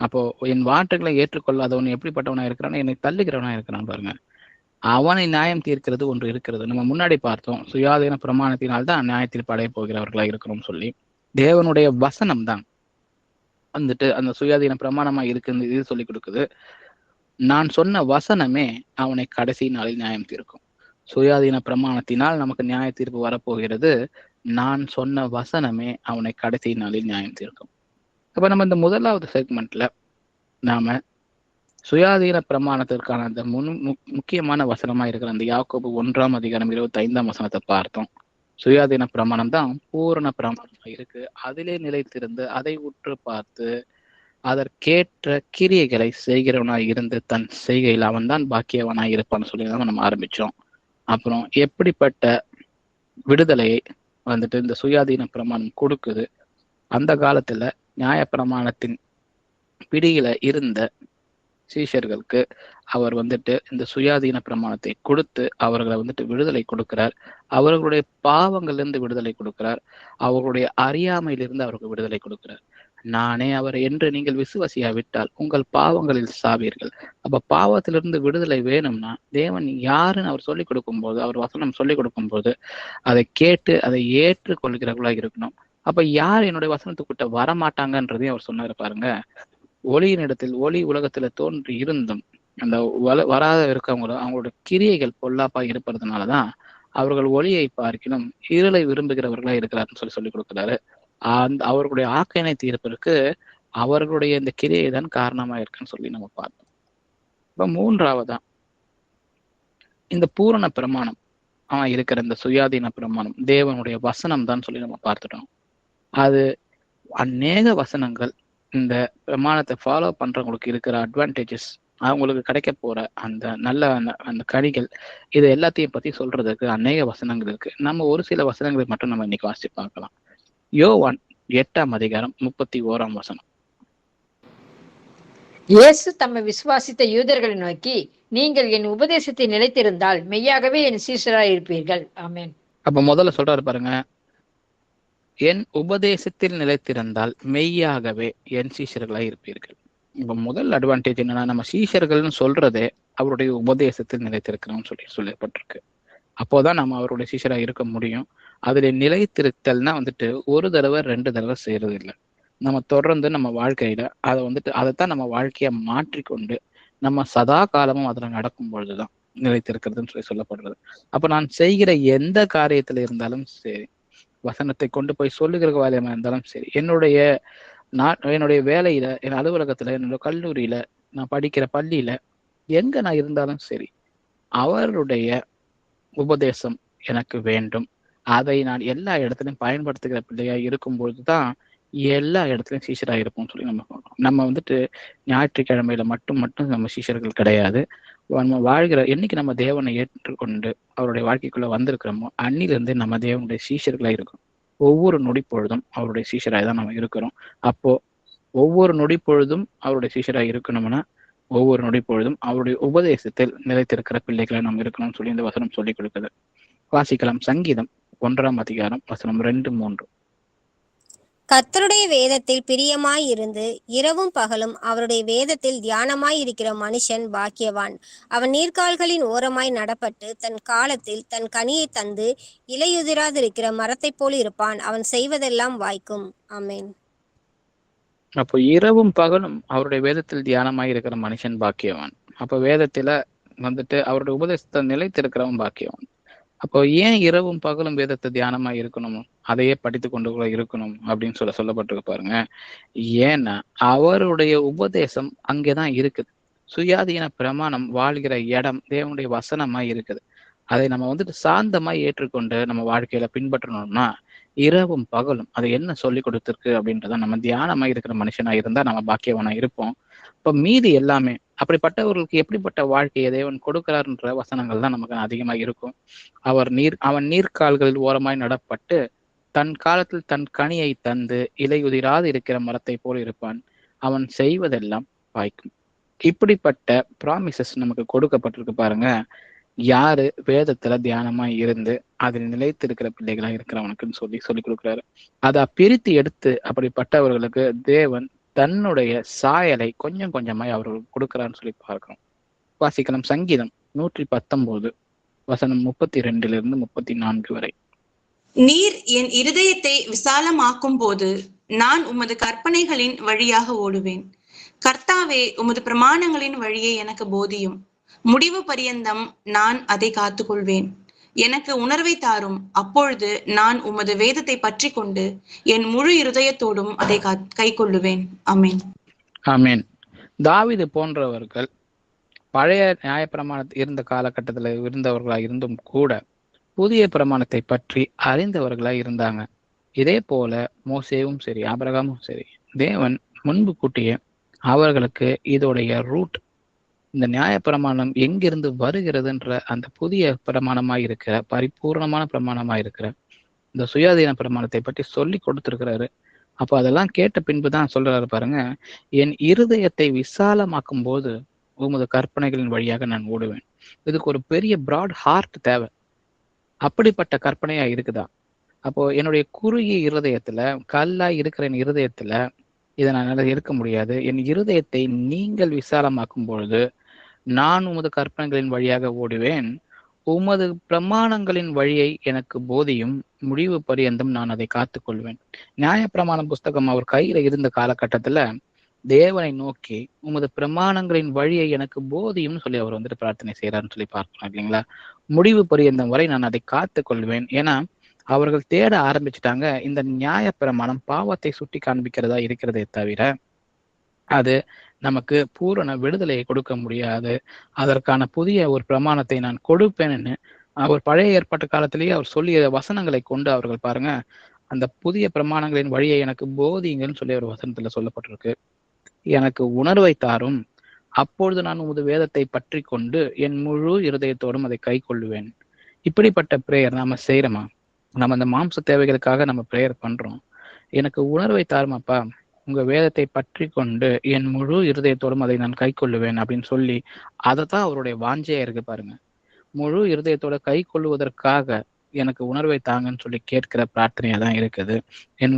A: அப்போ என் வார்த்தைகளை ஏற்றுக்கொள்ளாதவன் எப்படிப்பட்டவனா இருக்கிறான்? என்னை தள்ளுகிறவனா இருக்கிறான் பாருங்க. அவனை நியாயம் தீர்க்கிறது ஒன்று இருக்கிறது. நம்ம முன்னாடி பார்த்தோம், சுயாதீன பிரமாணத்தினால்தான் நியாய தீர்ப்பு அடைய போகிறவர்களா இருக்கிறோம் சொல்லி. தேவனுடைய வசனம் தான் வந்துட்டு அந்த சுயாதீன பிரமாணமா இருக்குன்னு இது சொல்லி கொடுக்குது. நான் சொன்ன வசனமே அவனை கடைசி நாளில் நியாயம் தீர்க்கும். சுயாதீன பிரமாணத்தினால் நமக்கு நியாய தீர்ப்பு வரப்போகிறது. நான் சொன்ன வசனமே அவனை கடைசி நாளில் நியாயம் தீர்க்கும். அப்ப நம்ம இந்த முதலாவது செக்மெண்ட்ல நாம சுயாதீன பிரமாணத்திற்கான அந்த முக்கியமான வசனமா இருக்கிற அந்த யாக்கோபு 1:25 பார்த்தோம். சுயாதீன பிரமாணம் தான் பூரண பிரமாணமா இருக்கு. அதிலே நிலைத்திருந்து அதை உற்று பார்த்து அதற்கேற்ற கிரியைகளை செய்கிறவனாய் இருந்து தன் செய்கையில் அவன் தான் பாக்கியவனாய் இருப்பான்னு சொல்லி தான் நம்ம ஆரம்பிச்சோம். அப்புறம் எப்படிப்பட்ட விடுதலையை வந்துட்டு இந்த சுயாதீன பிரமாணம் கொடுக்குது. அந்த காலத்துல நியாய பிரமாணத்தின் பிடியில இருந்த சீஷர்களுக்கு அவர் வந்துட்டு இந்த சுயாதீன பிரமாணத்தை கொடுத்து அவர்களை வந்துட்டு விடுதலை கொடுக்கிறார். அவர்களுடைய பாவங்களிலிருந்து விடுதலை கொடுக்கிறார். அவர்களுடைய அறியாமையிலிருந்து அவருக்கு விடுதலை கொடுக்கிறார். நானே அவர் என்று நீங்கள் விசுவாசியாவிட்டால் உங்கள் பாவங்களில் சாவீர்கள். அப்ப பாவத்திலிருந்து விடுதலை வேணும்னா தேவன் யாருன்னு அவர் சொல்லிக் கொடுக்கும் போது, அவர் வசனம் சொல்லிக் கொடுக்கும் போது அதை கேட்டு அதை ஏற்றுக்கொள்கிறவர்களா இருக்கணும். அப்ப யார் என்னுடைய வசனத்துக்கிட்ட வரமாட்டாங்கன்றதையும் அவர் சொன்னாரு பாருங்க. ஒளியின் இடத்தில் ஒளி உலகத்துல தோன்றி இருந்தும் அந்த வராத இருக்கவங்களும் அவங்களோட கிரியைகள் பொல்லாப்பா இருப்பதுனாலதான் அவர்கள் ஒளியை பார்க்கணும் இருளை விரும்புகிறவர்களா இருக்கிறாருன்னு சொல்லி கொடுக்கிறாரு. அவர்களுடைய ஆக்கையினை தீர்ப்பிற்கு அவர்களுடைய இந்த கிரியை தான் காரணமா இருக்குன்னு சொல்லி நம்ம பார்த்தோம். இப்ப மூன்றாவதா இந்த பூரண பிரமாணம் இருக்கிற இந்த சுயாதீன பிரமாணம் தேவனுடைய வசனம் தான் சொல்லி நம்ம பார்த்துட்டோம். அது அநேக வசனங்கள் இந்த பிரமாணத்தை ஃபாலோ பண்றவங்களுக்கு இருக்கிற அட்வான்டேஜஸ், அவங்களுக்கு கிடைக்க போற அந்த நல்ல அந்த கனிகள், இது எல்லாத்தையும் பத்தி சொல்றதுக்கு அநேக வசனங்கள் இருக்கு. நம்ம ஒரு சில வசனங்களை மட்டும் நம்ம இன்னைக்கு வாசிச்சு பார்க்கலாம். யோவான் 8:31.
C: இயேசு தம்மை விசுவாசித்த யூதர்களை நோக்கி, நீங்கள் என் உபதேசத்தை நிலைத்திருந்தால் மெய்யாகவே என் சீஷராய் இருப்பீர்கள். ஆமென்.
A: அப்ப முதல்ல சொல்றாரு பாருங்க, என் உபதேசத்தில் நிலைத்திருந்தால் மெய்யாகவே என் சீஷர்களாய் இருப்பீர்கள். இப்ப முதல் அட்வான்டேஜ் என்னன்னா, நம்ம சீஷர்கள்னு சொல்றதே அவருடைய உபதேசத்தில் நிலைத்திருக்கிறோம்னு சொல்லப்பட்டிருக்கு. அப்போதான் நம்ம அவருடைய சீஷராக இருக்க முடியும். அதுல நிலைத்திருத்தல்னா வந்துட்டு ஒரு தடவை 2 தடவை செய்யறது இல்லை. நம்ம தொடர்ந்து நம்ம வாழ்க்கையில அதை வந்துட்டு அதைத்தான் நம்ம வாழ்க்கையை மாற்றிக்கொண்டு நம்ம சதா காலமும் அதுல நடக்கும் பொழுதுதான் நிலைத்திருக்கிறதுன்னு சொல்லப்படுறது. அப்ப நான் செய்கிற எந்த காரியத்துல இருந்தாலும் சரி, வசனத்தை கொண்டு போய் சொல்லுகிற வேலையமா இருந்தாலும் சரி, என்னுடைய வேலையில, என் அலுவலகத்துல, என்னோட கல்லூரியில, நான் படிக்கிற பள்ளியில, எங்க நான் இருந்தாலும் சரி, அவருடைய உபதேசம் எனக்கு வேண்டும். அதை நான் எல்லா இடத்துலையும் பயன்படுத்துகிற பிள்ளையா இருக்கும் பொழுதுதான் எல்லா இடத்துலயும் சீஷராக இருப்போம்னு சொல்லி நம்ம சொல்றோம். நம்ம வந்துட்டு ஞாயிற்றுக்கிழமையில மட்டும் மட்டும் நம்ம சீஷர்கள் கிடையாது. நம்ம வாழ்கிற என்னைக்கு நம்ம தேவனை ஏற்றுக்கொண்டு அவருடைய வாழ்க்கைக்குள்ள வந்திருக்கிறோமோ அன்னிலிருந்து நம்ம தேவனுடைய சீஷர்களா இருக்கிறோம். ஒவ்வொரு நொடி பொழுதும் அவருடைய சீஷராக தான் நம்ம இருக்கிறோம். அப்போ ஒவ்வொரு நொடி பொழுதும் அவருடைய சீஷராக இருக்கணும்னா ஒவ்வொரு நொடி பொழுதும் அவருடைய உபதேசத்தில் நிலைத்திருக்கிற பிள்ளைகளை நம்ம இருக்கணும்னு சொல்லி இந்த வசனம் சொல்லிக் கொடுக்குது. வாசிக்கலாம். சங்கீதம் 1ஆம் அதிகாரம் வசனம் 2, 3.
D: கர்த்தருடைய வேதத்தில் பிரியமாயிருந்து இரவும் பகலும் அவருடைய வேதத்தில் தியானமாயிருக்கிற மனுஷன் பாக்கியவான். அவன் நீர்க்கால்களின் ஓரமாய் நடப்பட்டு தன் காலத்தில் தன் கனியை தந்து இலையுதிராதிருக்கிற மரத்தைப் போல் இருப்பான். அவன் செய்வதெல்லாம் வாய்க்கும். ஆமென்.
A: அப்போ இரவும் பகலும் அவருடைய வேதத்தில் தியானமாய் இருக்கிற மனுஷன் பாக்கியவான். அப்போ வேதத்துல வந்துட்டு அவருடைய உபதேசத்தை நிலைத்திருக்கிறவன் பாக்கியவான். அப்போ ஏன் இரவும் பகலும் வேதத்தை தியானமா இருக்கணும், அதையே படித்து கொண்டு கூட இருக்கணும் அப்படின்னு சொல்லப்பட்டிருக்கு பாருங்க. ஏன்னா அவருடைய உபதேசம் அங்கேதான் இருக்குது. சுயாதீன பிரமாணம் வாழ்கிற இடம் தேவனுடைய வசனமா இருக்குது. அதை நம்ம வந்துட்டு சாந்தமா ஏற்றுக்கொண்டு நம்ம வாழ்க்கையில பின்பற்றணும்னா இரவும் பகலும் அது என்ன சொல்லி கொடுத்துருக்கு அப்படின்றத நம்ம தியானமா இருக்கிற மனுஷனா இருந்தா நம்ம பாக்கியவனா இருப்போம். இப்ப மீதி எல்லாமே அப்படிப்பட்டவர்களுக்கு எப்படிப்பட்ட வாழ்க்கையை தேவன் கொடுக்கிறார்ன்ற வசனங்கள் தான் நமக்கு அதிகமா இருக்கும். அவன் நீர்க்கால்களில் ஓரமாய் நடப்பட்டு தன் காலத்தில் தன் கனியை தந்து இலையுதிராது இருக்கிற மரத்தை போல் இருப்பான். அவன் செய்வதெல்லாம் வாய்க்கும். இப்படிப்பட்ட ப்ராமிசஸ் நமக்கு கொடுக்கப்பட்டிருக்கு பாருங்க. யாரு வேதத்துல தியானமா இருந்து அதில் நிலைத்திருக்கிற பிள்ளைகளா இருக்கிறவனுக்குன்னு சொல்லி கொடுக்குறாரு. அதை பிரித்து எடுத்து அப்படிப்பட்டவர்களுக்கு தேவன் தன்னுடைய சாயலை கொஞ்சம் கொஞ்சமாய் அவர்களுக்கு கொடுக்கிறான்னு சொல்லி பார்க்கிறோம். வாசிக்கலாம். சங்கீதம் 119 வசனம் 32 34 வரை.
B: நீர் என் இருதயத்தை விசாலமாக்கும் போது நான் உமது கற்பனைகளின் வழியாக ஓடுவேன். கர்த்தாவே, உமது பிரமாணங்களின் வழியை எனக்கு போதியும். முடிவு பரியந்தம் நான் அதை காத்துக்கொள்வேன். எனக்கு உணர்வை தாரும். அப்பொழுது நான் உமது வேதத்தை பற்றி கொண்டு என் முழு இருதயத்தோடும் அதை கை கொள்ளுவேன். ஆமென்.
A: ஆமென். தாவீது போன்றவர்கள் பழைய நியாயப்பிரமாணத்தில் இருந்த காலகட்டத்தில் இருந்தவர்களா இருந்தும் கூட புதிய பிரமாணத்தை பற்றி அறிந்தவர்களா இருந்தாங்க. இதே போல மோசேவும் சரி, ஆபிரகாமும் சரி, தேவன் முன்பு கூட்டிய அவர்களுக்கு இதோடைய ரூட், இந்த நியாயப்பிரமாணம் எங்கிருந்து வருகிறதுன்ற அந்த புதிய பிரமாணமாய் இருக்கிற பரிபூர்ணமான பிரமாணமாய் இருக்கிற இந்த சுயாதீன பிரமாணத்தை பற்றி சொல்லி கொடுத்திருக்கிறாரு. அப்போ அதெல்லாம் கேட்ட பின்புதான் சொல்றாரு பாருங்க, என் இருதயத்தை விசாலமாக்கும் போது உமது கற்பனைகளின் வழியாக நான் ஓடுவேன். இதுக்கு ஒரு பெரிய பிராட் ஹார்ட் தேவை. அப்படிப்பட்ட கற்பனையா இருக்குதா? அப்போ என்னுடைய குறுகிய இருதயத்துல, கல்லா இருக்கிற என் இருதயத்துல இதை நான் இருக்க முடியாது. என் இருதயத்தை நீங்கள் விசாலமாக்கும் பொழுது நான் உமது கற்பனைகளின் வழியாக ஓடுவேன். உமது பிரமாணங்களின் வழியை எனக்கு போதியும். முடிவு பரியந்தம் நான் அதை காத்துக்கொள்வேன். நியாயப்பிரமாண புஸ்தகம் அவர் கையில இருந்த காலகட்டத்துல தேவனை நோக்கி உமது பிரமாணங்களின் வழியை எனக்கு போதியும்னு சொல்லி அவர் வந்துட்டு பிரார்த்தனை செய்யறாருன்னு சொல்லி பார்க்கலாம் இல்லைங்களா? முடிவு பரியந்தம் வரை நான் அதை காத்துக்கொள்வேன். ஏன்னா அவர்கள் தேட ஆரம்பிச்சுட்டாங்க. இந்த நியாயப்பிரமாணம் பாவத்தை சுட்டி காண்பிக்கிறதா இருக்கிறதே தவிர அது நமக்கு பூரண விடுதலையை கொடுக்க முடியாது. அதற்கான புதிய ஒரு பிரமாணத்தை நான் கொடுப்பேன்னு அவர் பழைய ஏற்பாட்டு காலத்திலேயே அவர் சொல்லிய வசனங்களை கொண்டு அவர்கள் பாருங்க, அந்த புதிய பிரமாணங்களின் வழியை எனக்கு போதிங்கன்னு சொல்லி ஒரு வசனத்துல சொல்லப்பட்டிருக்கு. எனக்கு உணர்வை தாரும். அப்பொழுது நான் உமது வேதத்தை பற்றி கொண்டு என் முழு இருதயத்தோடும் அதை கை கொள்ளுவேன். இப்படிப்பட்ட பிரேயர் நாம செய்யறோமா? நம்ம அந்த மாம்ச தேவைகளுக்காக நம்ம பிரேயர் பண்றோம். எனக்கு உணர்வை தாருமாப்பா, உங்க வேதத்தை பற்றி கொண்டு என் முழு இருதயத்தோடும் அதை நான் கை கொள்ளுவேன் அப்படின்னு சொல்லி அதைத்தான் அவருடைய வாஞ்சையா இருக்கு பாருங்க. முழு இருதயத்தோட கை கொள்ளுவதற்காக எனக்கு உணர்வை தாங்கன்னு சொல்லி கேட்கிற பிரார்த்தனையா தான் இருக்குது. என்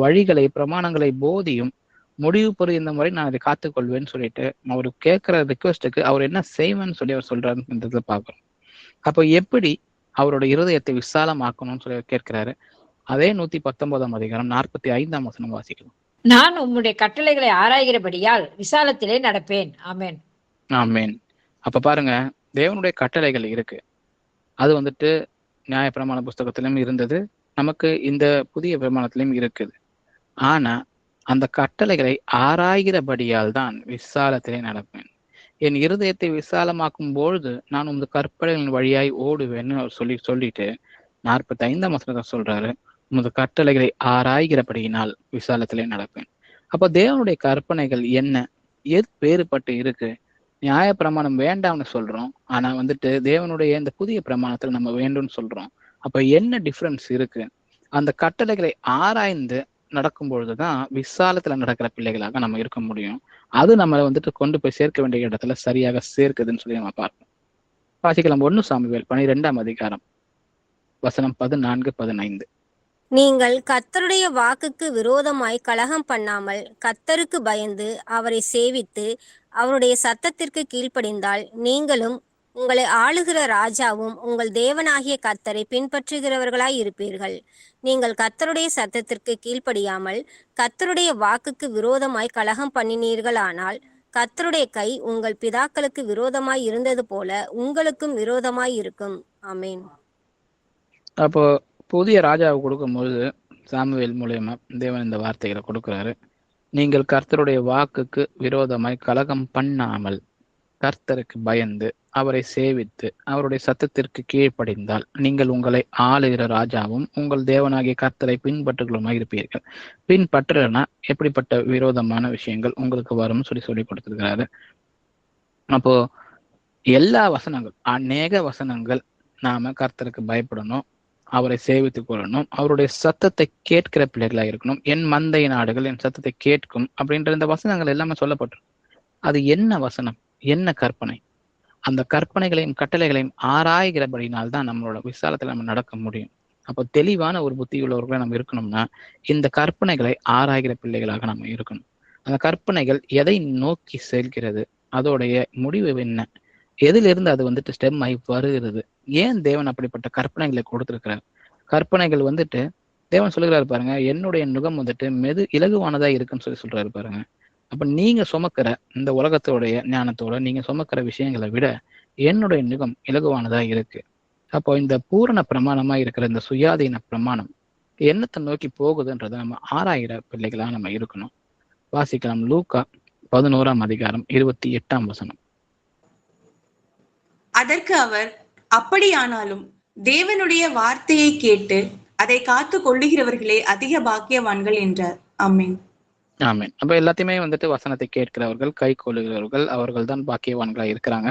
A: வழிகளை பிரமாணங்களை போதியும். முடிவு பொறு இந்த முறை நான் அதை காத்துக்கொள்வேன்னு சொல்லிட்டு அவர் கேட்கிற ரிக்வெஸ்டுக்கு அவர் என்ன செய்வேன்னு சொல்லி அவர் சொல்றாருன்றத பாக்குறோம். அப்போ எப்படி அவருடைய இருதயத்தை விசாலமாக்கணும்னு சொல்லி கேட்கிறாரு. அதே 119ஆம் அதிகாரம் 45ஆம் வசனம் வாசிக்கலாம்.
C: நான் உம்முடைய கட்டளைகளை ஆராய்கிறபடியால் விசாலத்திலே நடப்பேன். ஆமென்.
A: ஆமென். அப்ப பாருங்க, தேவனுடைய கட்டளைகள் இருக்கு. அது வந்துட்டு நியாயப்பிரமாண புஸ்தகத்திலும் இருந்தது, நமக்கு இந்த புதிய பிரமாணத்திலும் இருக்குது. ஆனா அந்த கட்டளைகளை ஆராய்கிறபடியால் தான் விசாலத்திலே நடப்பேன். என் இருதயத்தை விசாலமாக்கும் பொழுது நான் உமது கற்பனைகளின் வழியாய் ஓடுவேன்னு அவர் சொல்லிட்டு 45ஆம் வசனத்தை சொல்றாரு. உமது கட்டளைகளை ஆராய்கிறபடியினால் விசாலத்திலே நடப்பேன். அப்போ தேவனுடைய கற்பனைகள் என்ன, எது வேறுபட்டு இருக்கு? நியாயப்பிரமாணம் வேண்டாம்னு சொல்றோம், ஆனா வந்துட்டு தேவனுடைய இந்த புதிய பிரமாணத்துல நம்ம வேண்டும்னு சொல்றோம். அப்ப என்ன டிஃபரன்ஸ் இருக்கு? அந்த கட்டளைகளை ஆராய்ந்து நடக்கும் பொழுதுதான் விசாலத்துல நடக்கிற பிள்ளைகளாக நம்ம இருக்க முடியும். அது நம்மளை வந்துட்டு கொண்டு போய் சேர்க்க வேண்டிய இடத்துல சரியாக சேர்க்குதுன்னு சொல்லி நம்ம பார்ப்போம். வாசிக்கலாம் 1 சாமுவேல் 12ஆம் அதிகாரம் வசனம் 14, 15.
D: நீங்கள் கர்த்தருடைய வாக்குக்கு விரோதமாய் கலகம் பண்ணாமல் கர்த்தருக்கு பயந்து அவரை சேவித்து அவருடைய சத்தத்திற்கு கீழ்ப்படிந்தால் நீங்களும் உங்களை ஆளுகிற ராஜாவும் உங்கள் தேவனாகிய கர்த்தரை பின்பற்றுகிறவர்களாய் இருப்பீர்கள். நீங்கள் கர்த்தருடைய சத்தத்திற்கு கீழ்ப்படியாமல் கர்த்தருடைய வாக்குக்கு விரோதமாய் கலகம் பண்ணினீர்களானால் கர்த்தருடைய கை உங்கள் பிதாக்களுக்கு விரோதமாய் இருந்தது போல உங்களுக்கும் விரோதமாய் இருக்கும். ஆமென்.
A: அப்போ புதிய ராஜாவை கொடுக்கும்போது சாமுவேல் மூலியமா தேவன் இந்த வார்த்தைகளை கொடுக்கிறாரு. நீங்கள் கர்த்தருடைய வாக்குக்கு விரோதமாய் கலகம் பண்ணாமல் கர்த்தருக்கு பயந்து அவரை சேவித்து அவருடைய சத்தத்திற்கு கீழ்ப்படிந்தால் நீங்கள் உங்களை ஆளுகிற ராஜாவும் உங்கள் தேவனாகிய கர்த்தரை பின்பற்றுகளுமாய் இருப்பீர்கள். பின்பற்றுனா எப்படிப்பட்ட விரோதமான விஷயங்கள் உங்களுக்கு வரும்னு சொல்லி கொடுத்திருக்கிறாரு. அப்போ எல்லா வசனங்கள், அநேக வசனங்கள், நாம கர்த்தருக்கு பயப்படணும், அவரை சேவித்துக் கொள்ளணும், அவருடைய சத்தத்தை கேட்கிற பிள்ளைகளா இருக்கணும். என் மந்தை நாடுகள் என் சத்தத்தை கேட்கும் அப்படின்ற இந்த வசனங்கள் எல்லாமே சொல்லப்பட்டிருக்கு. அது என்ன வசனம், என்ன கற்பனை? அந்த கற்பனைகளையும் கட்டளைகளையும் ஆராய்கிறபடினால்தான் நம்மளோட விசாலத்துல நம்ம நடக்க முடியும். அப்போ தெளிவான ஒரு புத்தி உள்ளவர்களை நம்ம இருக்கணும்னா இந்த கற்பனைகளை ஆராய்கிற பிள்ளைகளாக நம்ம இருக்கணும். அந்த கற்பனைகள் எதை நோக்கி செல்கிறது, அதோடைய முடிவு என்ன, எதிலிருந்து அது வந்துட்டு ஸ்டெம் ஆகி வருகிறது, ஏன் தேவன் அப்படிப்பட்ட கற்பனைகளை கொடுத்திருக்கிறார்? கற்பனைகள் வந்துட்டு தேவன் சொல்லுகிறாரு பாருங்க, என்னுடைய நுகம் வந்துட்டு இலகுவானதா இருக்குன்னு சொல்றாரு பாருங்க. அப்ப நீங்க சுமக்கிற இந்த உலகத்தோடைய ஞானத்தோட நீங்க சுமக்கிற விஷயங்களை விட என்னுடைய நுகம் இலகுவானதா இருக்கு. அப்போ இந்த பூரண பிரமாணமா இருக்கிற இந்த சுயாதீன பிரமாணம் என்னத்தை நோக்கி போகுதுன்றதை நம்ம ஆராயிற பிள்ளைகளா நம்ம இருக்கணும். வாசிக்கலாம் லூக்கா 11ஆம் அதிகாரம் 28ஆம் வசனம்.
B: அதற்கு அவர், அப்படியானாலும் தேவனுடைய வார்த்தையை கேட்டு அதை காத்து கொள்ளுகிறவர்களே அதிக பாக்கியவான்கள் என்றார். ஆமென்.
A: ஆமென். அப்ப எல்லாத்தையுமே வந்துட்டு வசனத்தை கேட்கிறவர்கள், கை கொள்ளுகிறவர்கள், அவர்கள் தான் பாக்கியவான்களா இருக்கிறாங்க.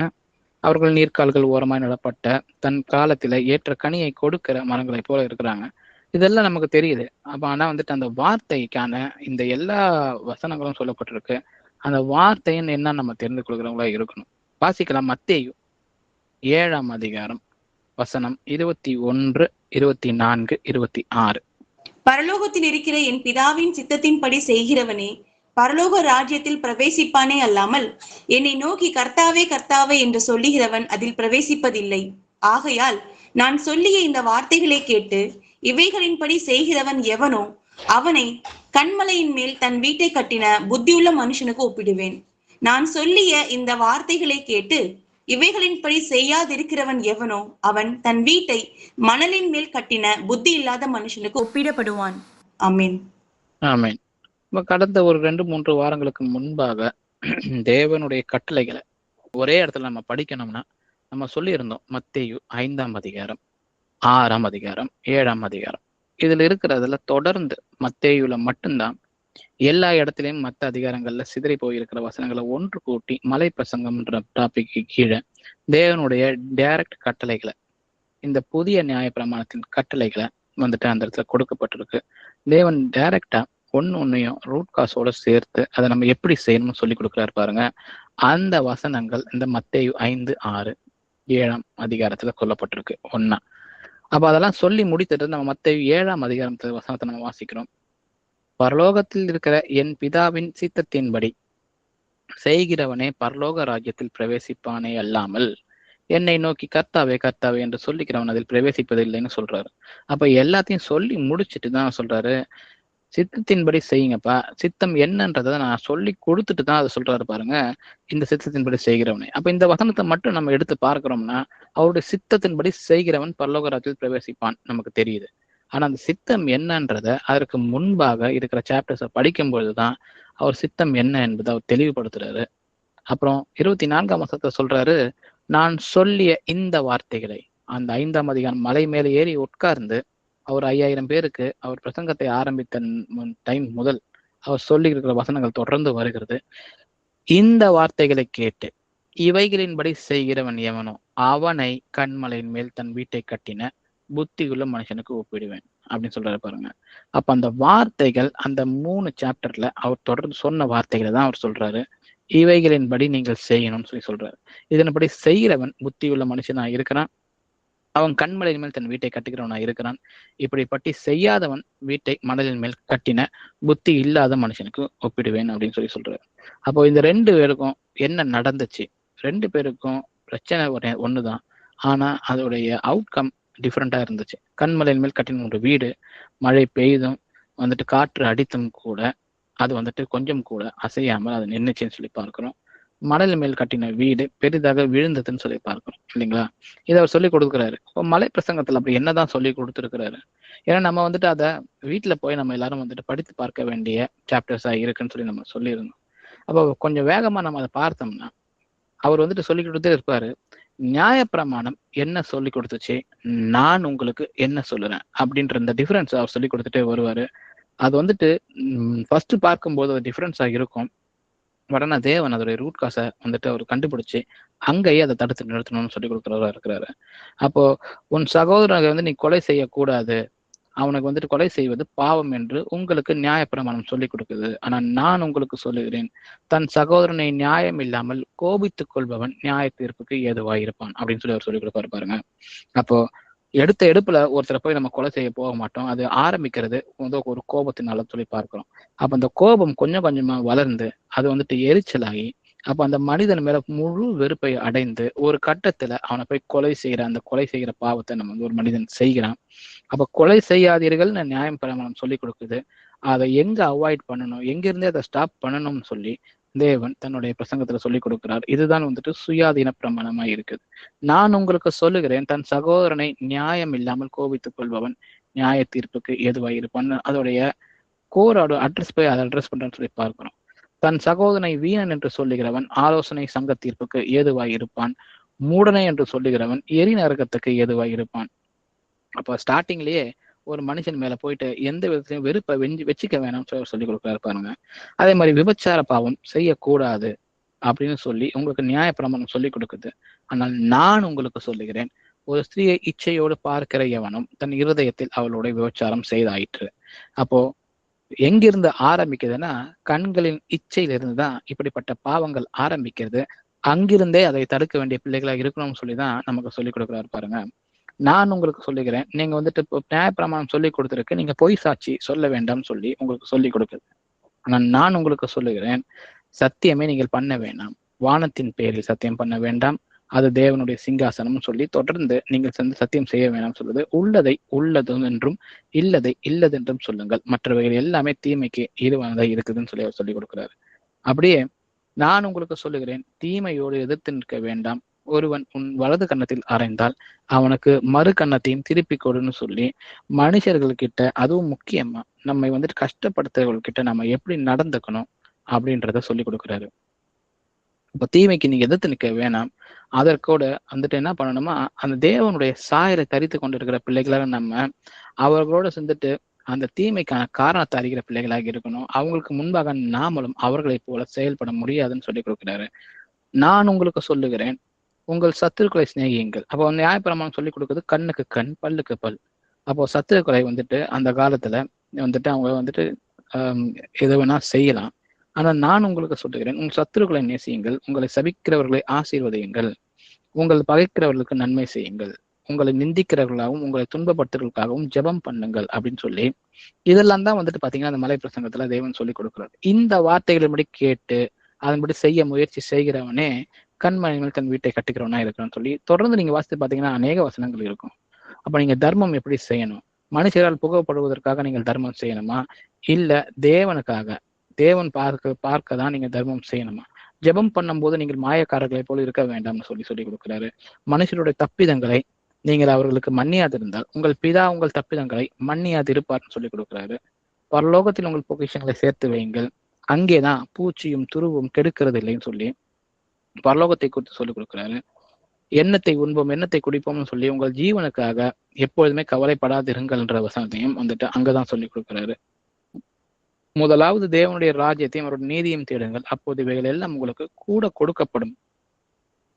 A: அவர்கள் நீர்க்கால்கள் ஓரமாய் நடப்பட்ட தன் காலத்துல ஏற்ற கனியை கொடுக்கிற மரங்களை போல இருக்கிறாங்க. இதெல்லாம் நமக்கு தெரியுது. அப்ப ஆனா வந்துட்டு அந்த வார்த்தைக்கான இந்த எல்லா வசனங்களும் சொல்லப்பட்டிருக்கு. அந்த வார்த்தைன்னு என்ன நம்ம தெரிந்து கொள்கிறவங்களா இருக்கணும். வாசிக்கலாம் மத்தேயு 7ஆம் அதிகாரம் வசனம் 21, 24, 26.
B: பரலோகத்தில் இருக்கிற என் பிதாவின் சித்தத்தின்படி செய்கிறவனே பரலோக ராஜ்யத்தில் பிரவேசிப்பானே அல்லாமல் என்னை நோக்கி கர்த்தாவே கர்த்தாவே என்று சொல்லுகிறவன் அதில் பிரவேசிப்பதில்லை. ஆகையால் நான் சொல்லிய இந்த வார்த்தைகளை கேட்டு இவைகளின்படி செய்கிறவன் எவனோ அவனை கன்மலையின் மேல் தன் வீட்டை கட்டின புத்தியுள்ள மனுஷனுக்கு ஒப்பிடுவேன். நான் சொல்லிய இந்த வார்த்தைகளை கேட்டு இவைகளின்படி செய்யாதிருக்கிறவன் எவனோ அவன் தன் வீட்டை மணலின் மேல் கட்டின புத்தி இல்லாத மனுஷனுக்கு ஒப்பிடப்படுவான். ஆமென்.
A: ஆமென். கடந்த ஒரு 2-3 வாரங்களுக்கு முன்பாக தேவனுடைய கட்டளைகளை ஒரே இடத்துல நம்ம படிக்கணும்னா நம்ம சொல்லியிருந்தோம். மத்தேயு 5ஆம் அதிகாரம், 6ஆம் அதிகாரம், 7ஆம் அதிகாரம், இதுல இருக்கிறதுல தொடர்ந்து மத்தேயுல மட்டும்தான் எல்லா இடத்துலயும் மற்ற அதிகாரங்கள்ல சிதறி போயிருக்கிற வசனங்களை ஒன்று கூட்டி மலை பிரசங்கம்ன்ற டாபிக்கு கீழே தேவனுடைய டைரக்ட் கட்டளைகளை, இந்த புதிய நியாய பிரமாணத்தின் கட்டளைகளை வந்துட்டு அந்த இடத்துல கொடுக்கப்பட்டிருக்கு. தேவன் டைரக்டா ஒன்னையும் ரூட் காசோட சேர்த்து அதை நம்ம எப்படி செய்யணும்னு சொல்லி கொடுக்குறாரு பாருங்க. அந்த வசனங்கள் இந்த மத்தேயு 5, 6, 7ஆம் அதிகாரத்துல சொல்லப்பட்டிருக்கு ஒன்னா. அப்ப அதெல்லாம் சொல்லி முடித்துட்டு நம்ம மத்தேயு 7ஆம் அதிகாரத்துல வசனத்தை நம்ம வாசிக்கிறோம். பரலோகத்தில் இருக்கிற என் பிதாவின் சித்தத்தின்படி செய்கிறவனே பரலோக ராஜ்யத்தில் பிரவேசிப்பானே அல்லாமல் என்னை நோக்கி கர்த்தாவே கர்த்தாவே என்று சொல்லிக்கிறவன் அதில் பிரவேசிப்பதில்லைன்னு சொல்றாரு. அப்ப எல்லாத்தையும் சொல்லி முடிச்சுட்டு தான் சொல்றாரு, சித்தத்தின்படி செய்யுங்கப்பா. சித்தம் என்னன்றதை நான் சொல்லி கொடுத்துட்டு தான் அதை சொல்றாரு பாருங்க, இந்த சித்தத்தின்படி செய்கிறவனே. அப்ப இந்த வசனத்தை மட்டும் நம்ம எடுத்து பார்க்கிறோம்னா அவருடைய சித்தத்தின்படி செய்கிறவன் பரலோக ராஜ்யத்தில் பிரவேசிப்பான் நமக்கு தெரியுது. ஆனா அந்த சித்தம் என்னன்றத அதற்கு முன்பாக இருக்கிற சாப்டர்ஸை படிக்கும் பொழுதுதான் அவர் சித்தம் என்ன என்பதை அவர் தெளிவுபடுத்துறாரு. அப்புறம் 24ஆம் வசனத்தை சொல்றாரு, நான் சொல்லிய இந்த வார்த்தைகளை, அந்த 5ஆம் அதிகாரம் மலை மேலே ஏறி உட்கார்ந்து அவர் 5000 பேருக்கு அவர் பிரசங்கத்தை ஆரம்பித்த டைம் முதல் அவர் சொல்லி இருக்கிற வசனங்கள் தொடர்ந்து வருகிறது. இந்த வார்த்தைகளை கேட்டு இவைகளின்படி செய்கிறவன் எவனோ அவனை கண்மலையின் மேல் தன் வீட்டை கட்டின புத்தியுள்ள மனுஷனுக்கு ஒப்பிடுவேன் அப்படின்னு சொல்றாரு பாருங்க. அப்ப அந்த வார்த்தைகள் அந்த 3 சாப்டர்ல அவர் தொடர்ந்து சொன்ன வார்த்தைகளை தான் அவர் சொல்றாரு. இவைகளின்படி நீங்கள் செய்யணும்னு சொல்றாரு. இதன்படி செய்கிறவன் புத்தியுள்ள மனுஷனா இருக்கிறான், அவன் கண்மலையின் மேல் தன் வீட்டை கட்டுகிறவனா இருக்கிறான். இப்படிப்பட்டி செய்யாதவன் வீட்டை மணலின் மேல் கட்டின புத்தி இல்லாத மனுஷனுக்கு ஒப்பிடுவேன் அப்படின்னு சொல்றாரு. அப்போ இந்த 2 பேருக்கும் என்ன நடந்துச்சு? 2 பேருக்கும் பிரச்சனை ஒண்ணுதான், ஆனா அதோடைய அவுட்கம் டிஃப்ரெண்டா இருந்துச்சு. கண்மலையின் மேல் கட்டின ஒரு வீடு மழை பெய்தும் காற்று அடித்தும் கூட அது கொஞ்சம் கூட அசையாமல் அது நின்றுச்சுன்னு சொல்லி பார்க்கிறோம். மணல் மேல் கட்டின வீடு பெரிதாக விழுந்ததுன்னு சொல்லி பார்க்கிறோம் இல்லைங்களா? இதை அவர் சொல்லி கொடுக்குறாரு. இப்போ மலை பிரசங்கத்துல அப்படி என்னதான் சொல்லி கொடுத்துருக்கிறாரு? ஏன்னா நம்ம அதை வீட்டுல போய் நம்ம எல்லாரும் படித்து பார்க்க வேண்டிய சாப்டர்ஸா இருக்குன்னு சொல்லி நம்ம சொல்லியிருந்தோம். அப்போ கொஞ்சம் வேகமா நம்ம அதை பார்த்தோம்னா அவர் சொல்லி கொடுத்தே இருப்பாரு. நியாயப்பிரமாணம் என்ன சொல்லி கொடுத்துச்சு, நான் உங்களுக்கு என்ன சொல்லுறேன் அப்படின்ற இந்த டிஃபரன்ஸ் அவர் சொல்லி கொடுத்துட்டே வருவாரு. அது ஃபர்ஸ்ட் பார்க்கும்போது அது டிஃபரன்ஸா இருக்கும். உடனே தேவன் அதோடைய ரூட் காசை அவர் கண்டுபிடிச்சு அங்கேயே அதை தடுத்து நிறுத்தணும்னு சொல்லி கொடுக்குறவரா இருக்கிறாரு. அப்போ உன் சகோதரனை நீ கொலை செய்யக்கூடாது, அவனுக்கு கொலை செய்வது பாவம் என்று உங்களுக்கு நியாயப்பிரமாணம் சொல்லி கொடுக்குது. ஆனா நான் உங்களுக்கு சொல்லுகிறேன், தன் சகோதரனை நியாயம் இல்லாமல் கோபித்துக் கொள்பவன் நியாய தீர்ப்புக்கு ஏதுவாயிருப்பான் அப்படின்னு சொல்லி அவர் சொல்லி கொடுப்பாரு பாருங்க. அப்போ எடுத்த எடுப்புல ஒருத்தரை போய் நம்ம கொலை செய்ய போக மாட்டோம். அது ஆரம்பிக்கிறது ஒரு கோபத்தினால சொல்லி பார்க்கிறோம். அப்ப அந்த கோபம் கொஞ்சம் கொஞ்சமா வளர்ந்து அது எரிச்சலாகி அப்ப அந்த மனிதன் மேல முழு வெறுப்பை அடைந்து ஒரு கட்டத்துல அவனை போய் கொலை செய்யற அந்த கொலை செய்கிற பாவத்தை நம்ம ஒரு மனிதன் செய்கிறான். அப்ப கொலை செய்யாதீர்கள் நியாயம் பிரமாணம் சொல்லி கொடுக்குது. அதை எங்க அவாய்ட் பண்ணணும், எங்க இருந்தே அதை ஸ்டாப் பண்ணணும்னு சொல்லி தேவன் தன்னுடைய பிரசங்கத்துல சொல்லி கொடுக்கிறார். இதுதான் சுயாதீன பிரமாணமா இருக்குது. நான் உங்களுக்கு சொல்லுகிறேன், தன் சகோதரனை நியாயம் இல்லாமல் கோபித்துக் கொள்பவன் நியாய தீர்ப்புக்கு ஏதுவாயிருப்பான். அதோடைய கோரோட அட்ரஸ் போய் அதை அட்ரஸ் பண்றான்னு சொல்லி பார்க்கிறோம். தன் சகோதரனை வீணன் என்று சொல்லுகிறவன் ஆலோசனை சங்க தீர்ப்புக்கு ஏதுவாயிருப்பான். மூடனை என்று சொல்லுகிறவன் எரி நரகத்துக்கு ஏதுவாயிருப்பான். அப்ப ஸ்டார்டிங்லயே ஒரு மனுஷன் மேல போயிட்டு எந்த விதத்திலையும் வெறுப்பை வச்சுக்க வேணாம்னு சொல்லி கொடுக்குறாரு பாருங்க. அதே மாதிரி விபச்சார பாவம் செய்யக்கூடாது அப்படின்னு சொல்லி உங்களுக்கு நியாயப்பிரமாணம் சொல்லி கொடுக்குது. ஆனால் நான் உங்களுக்கு சொல்லுகிறேன், ஒரு ஸ்திரீயை இச்சையோடு பார்க்கிற எவனும் தன் இருதயத்தில் அவளுடைய விபச்சாரம் செய்தாயிற்று. அப்போ எங்கிருந்து ஆரம்பிக்குதுன்னா கண்களின் இச்சையிலிருந்து தான் இப்படிப்பட்ட பாவங்கள் ஆரம்பிக்கிறது. அங்கிருந்தே அதை தடுக்க வேண்டிய பிள்ளைகளா இருக்கணும்னு சொல்லிதான் நமக்கு சொல்லி கொடுக்குறாரு பாருங்க. நான் உங்களுக்கு சொல்லுகிறேன், நீங்க இப்போ நியாயப்பிரமாணம் சொல்லி கொடுத்துருக்கு, நீங்க பொய் சாட்சி சொல்ல வேண்டாம்னு சொல்லி உங்களுக்கு சொல்லி கொடுக்குது. ஆனா நான் உங்களுக்கு சொல்லுகிறேன், சத்தியமே நீங்கள் பண்ண வேண்டாம், வானத்தின் பேரில் சத்தியம் பண்ண வேண்டாம், அது தேவனுடைய சிங்காசனம் சொல்லி தொடர்ந்து நீங்கள் சத்தியம் செய்ய வேண்டாம் சொல்லுது. உள்ளதை உள்ளது என்றும் இல்லதை இல்லதென்றும் சொல்லுங்கள், மற்றவைகள் எல்லாமே தீமைக்கு ஈடுவானதாக இருக்குதுன்னு சொல்லி அவர் சொல்லி கொடுக்குறாரு. அப்படியே நான் உங்களுக்கு சொல்லுகிறேன், தீமையோடு எதிர்த்து நிற்க வேண்டாம். ஒருவன் உன் வலது கன்னத்தில் அறைந்தால் அவனுக்கு மறு கன்னத்தையும் திருப்பி கொடுன்னு சொல்லி மனுஷர்கள்கிட்ட, அதுவும் முக்கியமா நம்மை கஷ்டப்படுத்துறவர்கிட்ட நம்ம எப்படி நடந்துக்கணும் அப்படின்றத சொல்லி கொடுக்குறாரு. இப்ப தீமைக்கு நீங்க எதிர்த்து நிற்க வேணாம். அதற்கூட என்ன பண்ணணுமா, அந்த தேவனுடைய சாயலை தரித்து கொண்டிருக்கிற பிள்ளைகளாக நம்ம அவர்களோட சேர்ந்துட்டு அந்த தீமைக்கான காரணத்தை அறிகிற பிள்ளைகளாக இருக்கணும். அவங்களுக்கு முன்பாக நாமளும் அவர்களை போல செயல்பட முடியாதுன்னு சொல்லி கொடுக்கிறாரு. நான் உங்களுக்கு சொல்லுகிறேன், உங்கள் சத்துருக்களை சிநேகியுங்கள். அப்போ நியாயப்பிரமாணம் சொல்லி கொடுக்குறது கண்ணுக்கு கண் பல்லுக்கு பல். அப்போ சத்துருக்களை அந்த காலத்துல அவங்க எது வேணா செய்யலாம். ஆனா நான் உங்களுக்கு சொல்லுகிறேன், உங்கள் சத்துருக்களை நேசியுங்கள், உங்களை சபிக்கிறவர்களை ஆசீர்வதியுங்கள், உங்கள் பகைக்கிறவர்களுக்கு நன்மை செய்யுங்கள், உங்களை நிந்திக்கிறவர்களாகவும் உங்களை துன்பப்படுத்துறவர்களுக்காகவும் ஜெபம் பண்ணுங்கள் அப்படின்னு சொல்லி இதெல்லாம் தான் பாத்தீங்கன்னா அந்த மலை பிரசங்கத்துல தேவன் சொல்லி கொடுக்குறாரு. இந்த வார்த்தைகளின்படி கேட்டு அதன்படி செய்ய முயற்சி செய்கிறவனே கண்மணிகள் தன் வீட்டை கட்டுக்கிறவனா இருக்கிறான்னு சொல்லி தொடர்ந்து நீங்க வாசித்து பாத்தீங்கன்னா அநேக வசனங்கள் இருக்கும். அப்ப நீங்க தர்மம் எப்படி செய்யணும்? மனுஷரால் புகழ்படுவதற்காக நீங்கள் தர்மம் செய்யணுமா, இல்ல தேவனுக்காக தேவன் பார்க்க தான் நீங்க தர்மம் செய்யணுமா? ஜெபம் பண்ணும் போது நீங்கள் மாயக்காரர்களை போல இருக்க வேண்டாம்னு சொல்லி கொடுக்கிறாரு. மனுஷருடைய தப்பிதங்களை நீங்கள் அவர்களுக்கு மன்னியாதிருந்தால் உங்கள் பிதா உங்கள் தப்பிதங்களை மன்னியாதிருப்பார்னு சொல்லி கொடுக்கிறாரு. பரலோகத்தில் உங்கள் பொக்கிஷங்களை சேர்த்து வையுங்கள், அங்கேதான் பூச்சியும் துருவும் கெடுக்கிறது இல்லைன்னு சொல்லி பரலோகத்தை குறித்து சொல்லிக் கொடுக்கிறாரு. எண்ணத்தை உண்போம் எண்ணத்தை குடிப்போம்னு சொல்லி உங்கள் ஜீவனுக்காக எப்பொழுதுமே கவலைப்படாதிருங்கள்ன்ற வசனத்தையும் வந்துட்டு அங்கதான் சொல்லி கொடுக்குறாரு. முதலாவது தேவனுடைய ராஜ்யத்தையும் அவருடைய நீதியும் தேடுங்கள், அப்போது இவைகள் எல்லாம் உங்களுக்கு கூட கொடுக்கப்படும்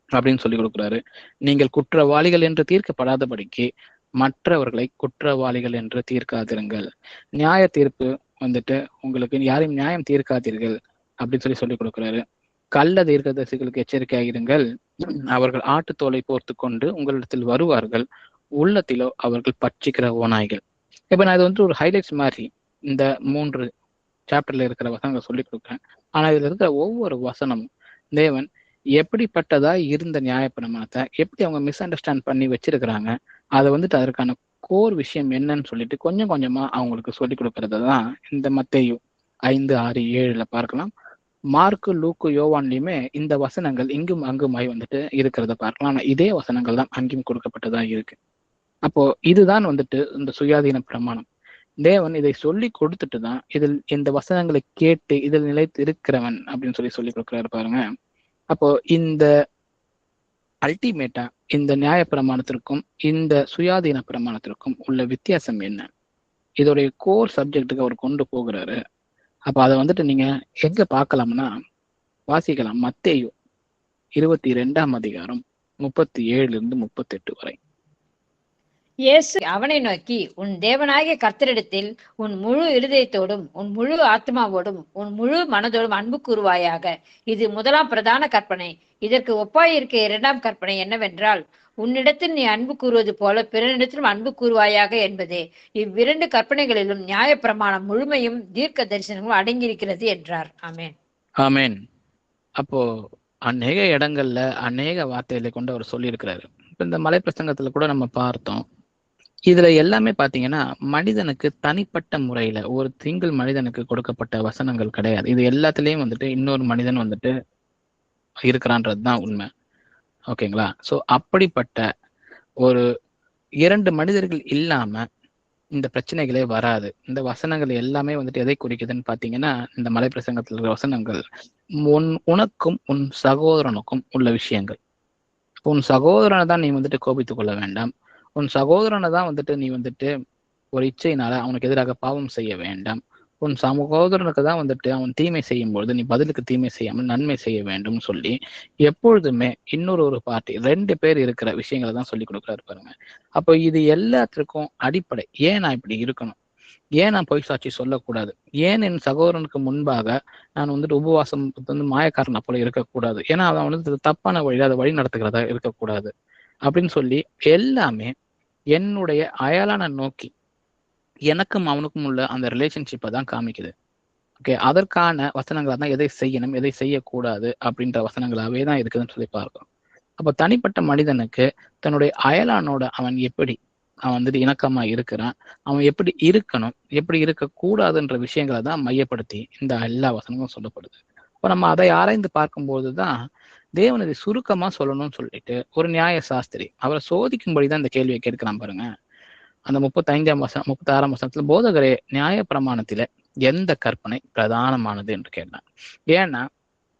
A: அப்படின்னு சொல்லி கொடுக்குறாரு. நீங்கள் குற்றவாளிகள் என்று தீர்க்கப்படாதபடிக்கு மற்றவர்களை குற்றவாளிகள் என்று தீர்க்காதிருங்கள். நியாய தீர்ப்பு வந்துட்டு உங்களுக்கு யாரையும் நியாயம் தீர்க்காதீர்கள் அப்படின்னு சொல்லி கொடுக்குறாரு. கள்ள தீர்க்கதரிசிகளுக்கு எச்சரிக்கையாகிருங்கள், அவர்கள் ஆட்டுத்தோலை போர்த்து கொண்டு உங்களிடத்தில் வருவார்கள், உள்ளத்திலோ அவர்கள் பட்சிக்கிற ஓநாய்கள். இப்ப நான் இது வந்து ஒரு ஹைலைட்ஸ் மாதிரி இந்த 3 சாப்டர்ல இருக்கிற வசனங்களை சொல்லி கொடுக்குறேன். ஆனா இதுல இருக்கிற ஒவ்வொரு வசனமும் தேவன் எப்படிப்பட்டதா இருந்த நியாயப்பிரமாணத்தை எப்படி அவங்க மிஸ் அண்டர்ஸ்டாண்ட் பண்ணி வச்சிருக்கிறாங்க, அதை வந்துட்டு அதற்கான கோர் விஷயம் என்னன்னு சொல்லிட்டு கொஞ்சம் கொஞ்சமா அவங்களுக்கு சொல்லி கொடுக்கறது தான் இந்த மத்தேயு 5, 6, 7 பார்க்கலாம். மார்க்கு, லூக்கு, யோவான்லயுமே இந்த வசனங்கள் இங்கும் அங்குமாய் வந்துட்டு இருக்கிறத பார்க்கலாம். ஆனா இதே வசனங்கள் தான் அங்கேயும் கொடுக்கப்பட்டதா இருக்கு. அப்போ இதுதான் வந்துட்டு இந்த சுயாதீன பிரமாணம். தேவன் இதை சொல்லி கொடுத்துட்டு தான் இதில் இந்த வசனங்களை கேட்டு இதில் நிலைத்து இருக்கிறவன் அப்படின்னு சொல்லி கொடுக்குறாரு பாருங்க. அப்போ இந்த அல்டிமேட்டா இந்த நியாய பிரமாணத்திற்கும் இந்த சுயாதீன பிரமாணத்திற்கும் உள்ள வித்தியாசம் என்ன, இதோடைய கோர் சப்ஜெக்டுக்கு அவர் கொண்டு போகிறாரு. அப்ப அதை வந்துட்டு நீங்க எங்க பார்க்கலாம்னா வாசிக்கலாம். மத்தேயு 22ஆம் அதிகாரம் 37-38 வரை.
C: இயேசு அவனை நோக்கி, உன் தேவனாகிய கர்த்தரிடத்தில் உன் முழு இருதயத்தோடும் உன் முழு ஆத்மாவோடும் உன் முழு மனதோடும் அன்பு கூறுவாயாக. இது முதலாம் பிரதான கற்பனை. இதற்கு ஒப்பாயிருக்க 2ஆம் கற்பனை என்னவென்றால், உன்னிடத்தில் நீ அன்பு கூறுவது போல பிறனிடத்திலும் அன்பு கூறுவாயாக என்பதே. இவ்விரண்டு கற்பனைகளிலும் நியாய பிரமாணம் முழுமையும் தீர்க்க தரிசனங்களும் அடங்கியிருக்கிறது என்றார். ஆமேன்.
A: ஆமேன். அப்போ அநேக இடங்கள்ல அநேக வார்த்தைகளை கொண்டு அவர் சொல்லி இருக்கிறாரு. இப்ப இந்த மலை பிரசங்கத்துல கூட நம்ம பார்த்தோம். இதுல எல்லாமே பாத்தீங்கன்னா மனிதனுக்கு தனிப்பட்ட முறையில ஒரு சிங்கிள் மனிதனுக்கு கொடுக்கப்பட்ட வசனங்கள் கிடையாது. இது எல்லாத்துலயும் வந்துட்டு இன்னொரு மனிதன் வந்துட்டு இருக்கிறான்றதுதான் உண்மை. ஓகேங்களா? சோ அப்படிப்பட்ட ஒரு 2 மனிதர்கள் இல்லாம இந்த பிரச்சனைகளே வராது. இந்த வசனங்கள் எல்லாமே வந்துட்டு எதை குறிக்குதுன்னு பாத்தீங்கன்னா, இந்த மலை பிரசங்கத்துல இருக்கிற வசனங்கள் உனக்கும் உன் சகோதரனுக்கும் உள்ள விஷயங்கள். உன் சகோதரனை தான் நீ வந்துட்டு கோபித்துக் கொள்ள வேண்டாம். உன் சகோதரனை தான் வந்துட்டு நீ வந்துட்டு ஒரு இச்சையினால அவனுக்கு எதிராக பாவம் செய்ய வேண்டாம். உன் சகோதரனுக்கு தான் வந்துட்டு அவன் தீமை செய்யும் பொழுது நீ பதிலுக்கு தீமை செய்யாமல் நன்மை செய்ய வேண்டும் சொல்லி எப்பொழுதுமே இன்னொரு பார்ட்டி 2 பேர் இருக்கிற விஷயங்களை தான் சொல்லி கொடுக்குறாரு பாருங்க. அப்போ இது எல்லாத்திற்கும் அடிப்படை. ஏன் நான் இப்படி இருக்கணும், ஏன் நான் பொய் சாட்சி சொல்லக்கூடாது, ஏன் என் சகோதரனுக்கு முன்பாக நான் வந்துட்டு உபவாசம் வந்து மாயக்காரனை போல இருக்கக்கூடாது, ஏன்னா அவன் வந்து தப்பான வழி அதை வழி நடத்துகிறதா இருக்கக்கூடாது அப்படின்னு சொல்லி எல்லாமே என்னுடைய அயலான நோக்கி எனக்கும் அவனுக்கும் உள்ள அந்த ரிலேஷன்ஷிப்பை தான் காமிக்குது. ஓகே, அதற்கான வசனங்களா தான் எதை செய்யணும் எதை செய்யக்கூடாது அப்படின்ற வசனங்களாவே தான் இருக்குதுன்னு சொல்லி பார்க்கிறோம். அப்போ தனிப்பட்ட மனிதனுக்கு தன்னுடைய அயலானோட அவன் எப்படி அவன் வந்துட்டு இணக்கமா இருக்கிறான், அவன் எப்படி இருக்கணும் எப்படி இருக்கக்கூடாதுன்ற விஷயங்களை தான் மையப்படுத்தி இந்த எல்லா வசனங்களும் சொல்லப்படுது. இப்போ நம்ம அதை ஆராய்ந்து பார்க்கும்போதுதான் தேவன் இதை சுருக்கமா சொல்லணும்னு சொல்லிட்டு ஒரு நியாய சாஸ்திரி அவரை சோதிக்கும்படிதான் இந்த கேள்வியை கேட்கிறான் பாருங்க. அந்த 35ஆம் வசனம் 36ஆம் வசனத்துல, போதகரே நியாய பிரமாணத்தில எந்த கற்பனை பிரதானமானது என்று கேட்டான். ஏன்னா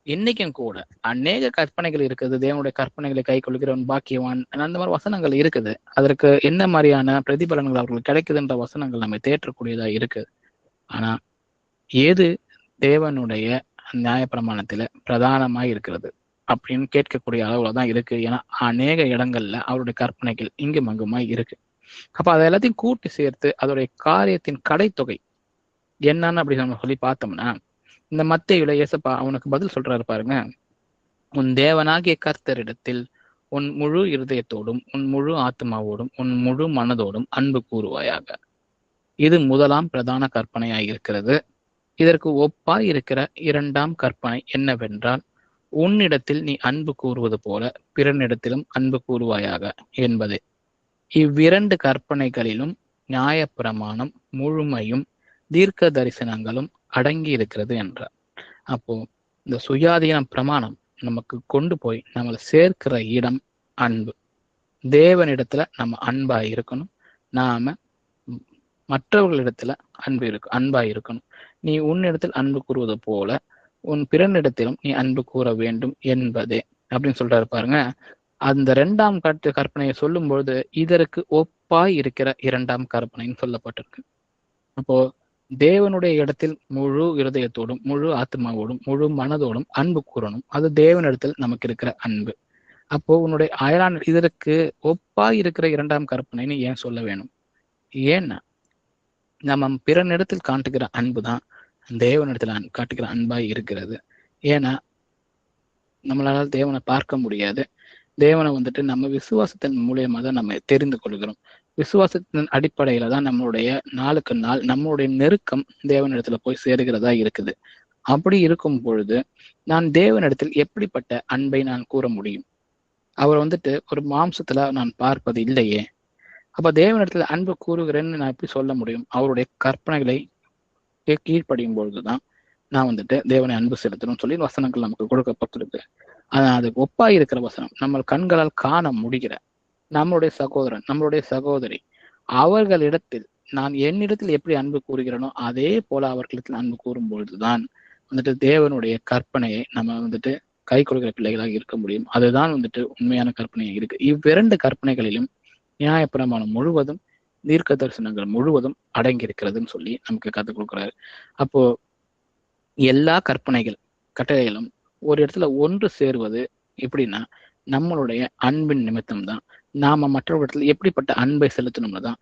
A: இன்னைக்கும் கூட அநேக கற்பனைகள் இருக்குது. தேவனுடைய கற்பனைகளை கை கொள்கிறவன் பாக்கியவான், அந்த மாதிரி வசனங்கள் இருக்குது. அதற்கு என்ன மாதிரியான பிரதிபலன்கள் அவர்களுக்கு கிடைக்குதுன்ற வசனங்கள் நம்ம தேற்றக்கூடியதா இருக்குது. ஆனா ஏது தேவனுடைய நியாய பிரமாணத்துல பிரதானமாய் இருக்கிறது அப்படின்னு கேட்கக்கூடிய அளவுலதான் இருக்கு. ஏன்னா அநேக இடங்கள்ல அவருடைய கற்பனைகள் இங்கும் அங்குமாய் இருக்கு. அப்ப அதை எல்லாத்தையும் கூட்டி சேர்த்து அதோடைய காரியத்தின் கடைத்தொகை என்னன்னு அப்படி நம்ம சொல்லி பார்த்தோம்னா, இந்த மத்தேயுல இயேசப்பா அவனுக்கு பதில் சொல்றாரு பாருங்க. உன் தேவனாகிய கர்த்தரிடத்தில் உன் முழு இருதயத்தோடும் உன் முழு ஆத்மாவோடும் உன் முழு மனதோடும் அன்பு கூறுவாயாக. இது முதலாம் பிரதான கற்பனையாய் இருக்கிறது. இதற்கு ஒப்பாய் இருக்கிற 2ஆம் கற்பனை என்னவென்றால், உன்னிடத்தில் நீ அன்பு கூறுவது போல பிறனிடத்திலும் அன்பு கூறுவாயாக என்பது. இவ்விரண்டு கற்பனைகளிலும் நியாய பிரமாணம் முழுமையும் தீர்க்க தரிசனங்களும் அடங்கி இருக்கிறது என்றார். அப்போ இந்த சுயாதீன பிரமாணம் நமக்கு கொண்டு போய் நம்மளை சேர்க்கிற இடம் அன்பு. தேவனிடத்துல நம்ம அன்பா இருக்கணும், நாம மற்றவர்களிடத்துல அன்பா இருக்கணும். நீ உன்னிடத்தில் அன்பு கூறுவது போல உன் பிறனிடத்திலும் நீ அன்பு கூற வேண்டும் என்பதே அப்படின்னு சொல்றாரு பாருங்க. அந்த 2ஆம் கற்பனையை சொல்லும் பொழுது இதற்கு ஒப்பாய் இருக்கிற 2ஆம் கற்பனைன்னு சொல்லப்பட்டிருக்கு. அப்போ தேவனுடைய இடத்தில் முழு இருதயத்தோடும், முழு ஆத்மாவோடும், முழு மனதோடும் அன்பு கூறணும். அது தேவனிடத்தில் நமக்கு இருக்கிற அன்பு. அப்போ உன்னுடைய அயலான் இதற்கு ஒப்பாய் இருக்கிற 2ஆம் கற்பனைன்னு ஏன் சொல்ல வேணும்? ஏன்னா நம்ம பிறனிடத்தில் காட்டுகிற அன்பு தான் தேவனிடத்தில் காட்டுகிற அன்பாய் இருக்கிறது. ஏன்னா நம்மளால தேவனை பார்க்க முடியாது. தேவனை நம்ம விசுவாசத்தின் மூலியமா தான் நம்ம தெரிந்து கொள்கிறோம். விசுவாசத்தின் அடிப்படையில தான் நம்மளுடைய நாளுக்கு நாள் நம்மளுடைய நெருக்கம் தேவனிடத்துல போய் சேருகிறதா இருக்குது. அப்படி இருக்கும் பொழுது நான் தேவனிடத்தில் எப்படிப்பட்ட அன்பை நான் கூற முடியும்? அவர் ஒரு மாம்சத்துல நான் பார்ப்பது இல்லையே. அப்ப தேவனிடத்துல அன்பு கூறுகிறேன்னு நான் எப்படி சொல்ல முடியும்? அவருடைய கற்பனைகளை கீழ்ப்படியும் பொழுதுதான் நான் தேவனை அன்பு செலுத்தணும்னு சொல்லி வசனங்கள் நமக்கு கொடுக்கப்பட்டிருக்கு. ஆனா அதுக்கு ஒப்பாய் இருக்கிற வசனம், நம்ம கண்களால் காண முடிகிற நம்மளுடைய சகோதரன், நம்மளுடைய சகோதரி, அவர்களிடத்தில் நான் என்னிடத்தில் எப்படி அன்பு கூறுகிறேனோ அதே போல அவர்களிடத்தில் அன்பு கூறும் பொழுதுதான் தேவனுடைய கற்பனையை நம்ம கை கொடுக்கிற பிள்ளைகளாக இருக்க முடியும். அதுதான் உண்மையான கற்பனையாக இருக்கு. இவ்விரண்டு கற்பனைகளிலும் நியாயப்பிரமாணம் முழுவதும், தீர்க்க தரிசனங்கள் முழுவதும் அடங்கி இருக்கிறதுன்னு சொல்லி நமக்கு கற்றுக் கொடுக்குறாரு. அப்போ எல்லா கட்டளைகளும் ஒரு இடத்துல ஒன்று சேருவது எப்படின்னா நம்மளுடைய அன்பின் நிமித்தம் தான். நாம மற்றவர்களிடத்துல எப்படிப்பட்ட அன்பை செலுத்தணும்னு தான்.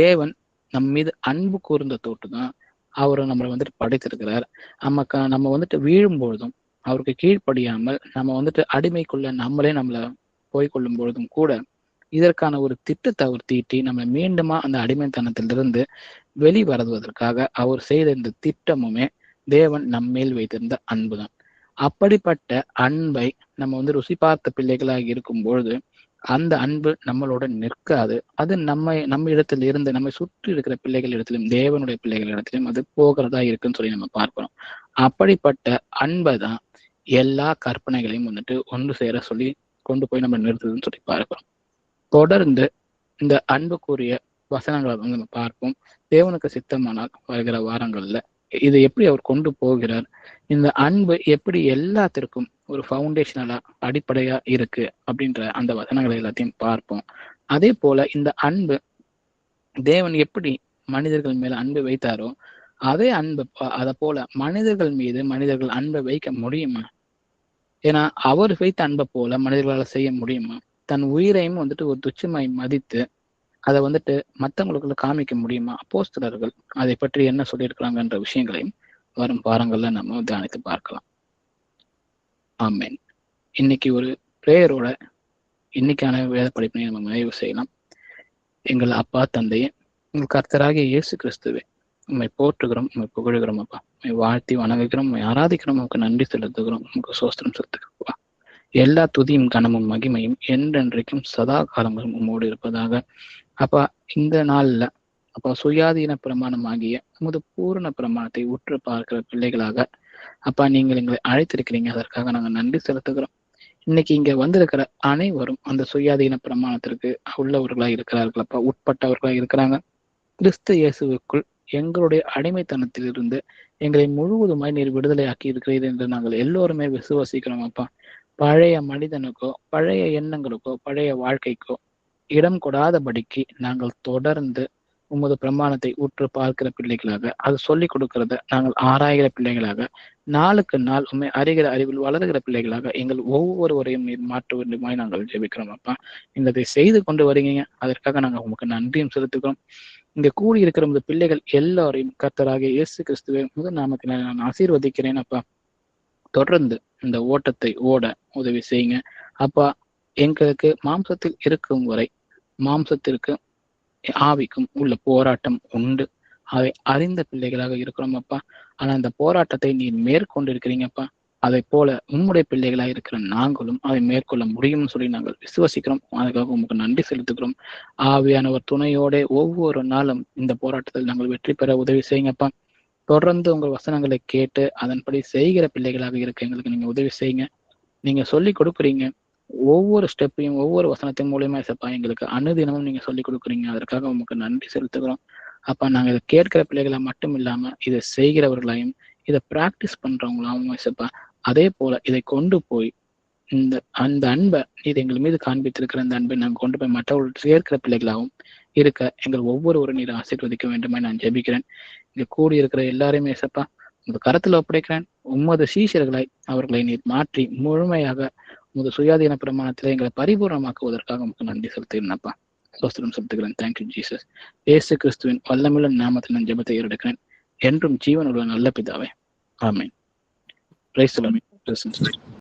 A: தேவன் நம் மீது அன்பு கூர்ந்த தோட்டு தான் அவரை நம்மளை படைத்திருக்கிறார். நம்ம வீழும் பொழுதும் அவருக்கு கீழ்ப்படியாமல் நம்ம அடிமைக்குள்ள நம்மளை போய்கொள்ளும் பொழுதும் கூட இதற்கான ஒரு திட்டத்தை அவர் தீட்டி நம்ம மீண்டுமா அந்த அடிமைத்தனத்திலிருந்து வெளிவருவதற்காக அவர் செய்த இந்த திட்டமுமே தேவன் நம்மேல் வைத்திருந்த அன்புதான். அப்படிப்பட்ட அன்பை நம்ம ருசி பார்த்த பிள்ளைகளாக இருக்கும் பொழுது அந்த அன்பு நம்மளோட நிற்காது. அது நம்ம இடத்துல இருந்து நம்மை சுற்றி இருக்கிற பிள்ளைகள் இடத்திலும், தேவனுடைய பிள்ளைகள் இடத்திலும் அது போகிறதா இருக்குன்னு சொல்லி நம்ம பார்க்கிறோம். அப்படிப்பட்ட அன்பை தான் எல்லா கற்பனைகளையும் ஒன்று சேர சொல்லி கொண்டு போய் நம்ம நிறுத்துதுன்னு சொல்லி பார்க்கிறோம். தொடர்ந்து இந்த அன்புக்குரிய வசனங்களை நம்ம பார்ப்போம். தேவனுக்கு சித்தமானால் வருகிற வாரங்கள்ல இதை எப்படி அவர் கொண்டு போகிறார், இந்த அன்பு எப்படி எல்லாத்திற்கும் ஒரு ஃபவுண்டேஷனலா அடிப்படையா இருக்கு அப்படின்ற அந்த வசனங்களை எல்லாத்தையும் பார்ப்போம். அதே போல இந்த அன்பு தேவன் எப்படி மனிதர்கள் மேல அன்பு வைத்தாரோ அதே அன்பு அதை போல மனிதர்கள் மீது மனிதர்கள் அன்பை வைக்க முடியுமா? ஏன்னா அவர் வைத்த அன்பை போல மனிதர்களால் செய்ய முடியுமா? தன் உயிரையும் ஒரு துச்சமாய் மதித்து அதை மற்றவங்களுக்கு காமிக்க முடியுமா? அப்போஸ்தலர்கள் அதை பற்றி என்ன சொல்லியிருக்கிறாங்கன்ற விஷயங்களையும் வரும் வாரங்கள்ல நம்ம தியானித்து பார்க்கலாம். ஆமேன். இன்னைக்கு ஒரு பிரேயரோட இன்னைக்கான வேத படிப்பினை நம்ம நிறைவு செய்யலாம். எங்கள் அப்பா தந்தையே, உங்கள் கர்த்தராகிய இயேசு கிறிஸ்துவே, உண்மை போற்றுகிறோம், உண்மை புகழுகிறோம் அப்பா. உண்மை வாழ்த்தி வணங்குகிறோம், உண்மை ஆராதிக்கிறோம், உங்களுக்கு நன்றி செலுத்துகிறோம், உங்களுக்கு சோஸ்திரம் செலுத்துகிறோம்ப்பா. எல்லா துதியும் கனமும் மகிமையும் என்றென்றைக்கும் சதா காலங்களும் உம்மோடு இருப்பதாக. அப்பா இந்த நாள்ல அப்பா சுயாதீன பிரமாணம் ஆகிய உமது பூரண பிரமாணத்தை உற்று பார்க்கிற பிள்ளைகளாக அப்பா நீங்கள் எங்களை அழைத்திருக்கிறீங்க. அதற்காக நாங்கள் நன்றி செலுத்துகிறோம். இன்னைக்கு இங்க வந்திருக்கிற அனைவரும் அந்த சுயாதீன பிரமாணத்திற்கு உள்ளவர்களா இருக்கிறார்கள் அப்பா, உட்பட்டவர்களா இருக்கிறாங்க. கிறிஸ்து இயேசுவுக்குள் எங்களுடைய அடிமைத்தனத்திலிருந்து எங்களை முழுவதுமாய் நீர் விடுதலை ஆக்கி இருக்கிறீர் என்று நாங்கள் எல்லோருமே விசுவாசிக்கிறோம் அப்பா. பழைய மனிதனுக்கோ பழைய எண்ணங்களுக்கோ பழைய வாழ்க்கைக்கோ இடம் கொடாதபடிக்கு நாங்கள் தொடர்ந்து உமது பிரமாணத்தை உற்று பார்க்கிற பிள்ளைகளாக, அது சொல்லிக் கொடுக்கிறத நாங்கள் ஆராய்கிற பிள்ளைகளாக, நாளுக்கு நாள் உண்மை அறிகிற அறிவில் வளர்கிற பிள்ளைகளாக எங்கள் ஒவ்வொருவரையும் நீர் மாற்ற வேண்டுமாய் நாங்கள் ஜெபிக்கிறோம் அப்பா. நீங்கள் அதை செய்து கொண்டு வரீங்க, அதற்காக நாங்கள் உங்களுக்கு நன்றியும் செலுத்துகிறோம். இங்க கூடி இருக்கிற உமது பிள்ளைகள் எல்லாரையும் கர்த்தராகிய இயேசு கிறிஸ்துவை முதல் நாமத்தினால நான் ஆசீர்வதிக்கிறேன் அப்பா. தொடர்ந்து இந்த ஓட்டத்தை ஓட உதவி செய்யுங்க அப்பா. எங்களுக்கு மாம்சத்தில் இருக்கும் வரை மாம்சத்திற்கு ஆவிக்கும் உள்ள போராட்டம் உண்டு, அதை அறிந்த பிள்ளைகளாக இருக்கிறோம் அப்பா. ஆனா இந்த போராட்டத்தை நீர் மேற்கொண்டிருக்கிறீங்கப்பா. அதை போல உம்முடைய பிள்ளைகளாக இருக்கிற நாங்களும் அதை மேற்கொள்ள முடியும்னு சொல்லி நாங்கள் விசுவசிக்கிறோம். அதுக்காக உங்களுக்கு நன்றி செலுத்துகிறோம். ஆவியானவர் துணையோட ஒவ்வொரு நாளும் இந்த போராட்டத்தில் நாங்கள் வெற்றி பெற உதவி செய்யுங்கப்பா. தொடர்ந்து உங்கள் வசனங்களை கேட்டு அதன்படி செய்கிற பிள்ளைகளாக இருக்க எங்களுக்கு நீங்க உதவி செய்யுங்க. நீங்க சொல்லி கொடுக்குறீங்க ஒவ்வொரு ஸ்டெப்பையும், ஒவ்வொரு வசனத்தின் மூலியமா சப்பா எங்களுக்கு அனுதினமும் நீங்க சொல்லி கொடுக்குறீங்க. அதற்காக உங்களுக்கு நன்றி செலுத்துகிறோம் அப்பா. நாங்க இதை கேட்கிற பிள்ளைகளை மட்டும் இல்லாம இதை செய்கிறவர்களாயும் இதை பிராக்டிஸ் பண்றவங்களாவும் சப்பா, அதே போல இதை கொண்டு போய் அந்த அன்பை இது எங்கள் மீது காண்பித்திருக்கிற அந்த அன்பை நாங்கள் கொண்டு போய் மற்றவர்கள் சேர்க்கிற பிள்ளைகளாகவும் இருக்க எங்கள் ஒவ்வொருவரும் நீர் ஆசீர்வதிக்க வேண்டுமே நான் ஜெபிக்கிறேன். இங்க கூடி இருக்கிற எல்லாரையுமே ஏசப்பா உங்க கரத்துல ஒப்படைக்கிறேன். உமது சீஷர்களாய் அவர்களை நீர் மாற்றி முழுமையாக உமது சுயாதீன பிரமாணத்திலே எங்களை பரிபூர்ணமாக்குவதற்காக உங்களுக்கு நன்றி செலுத்துகிறேன்ப்பா. சோஸ்திரம் செலுத்துகிறேன். Thank you Jesus. இயேசு கிறிஸ்துவின் வல்லமுள்ள நாமத்தில் நான் ஜெபத்தை ஏறெடுக்கிறேன். என்றும் ஜீவனுள்ள நல்ல பிதாவே. ஆமென். Praise the Lord.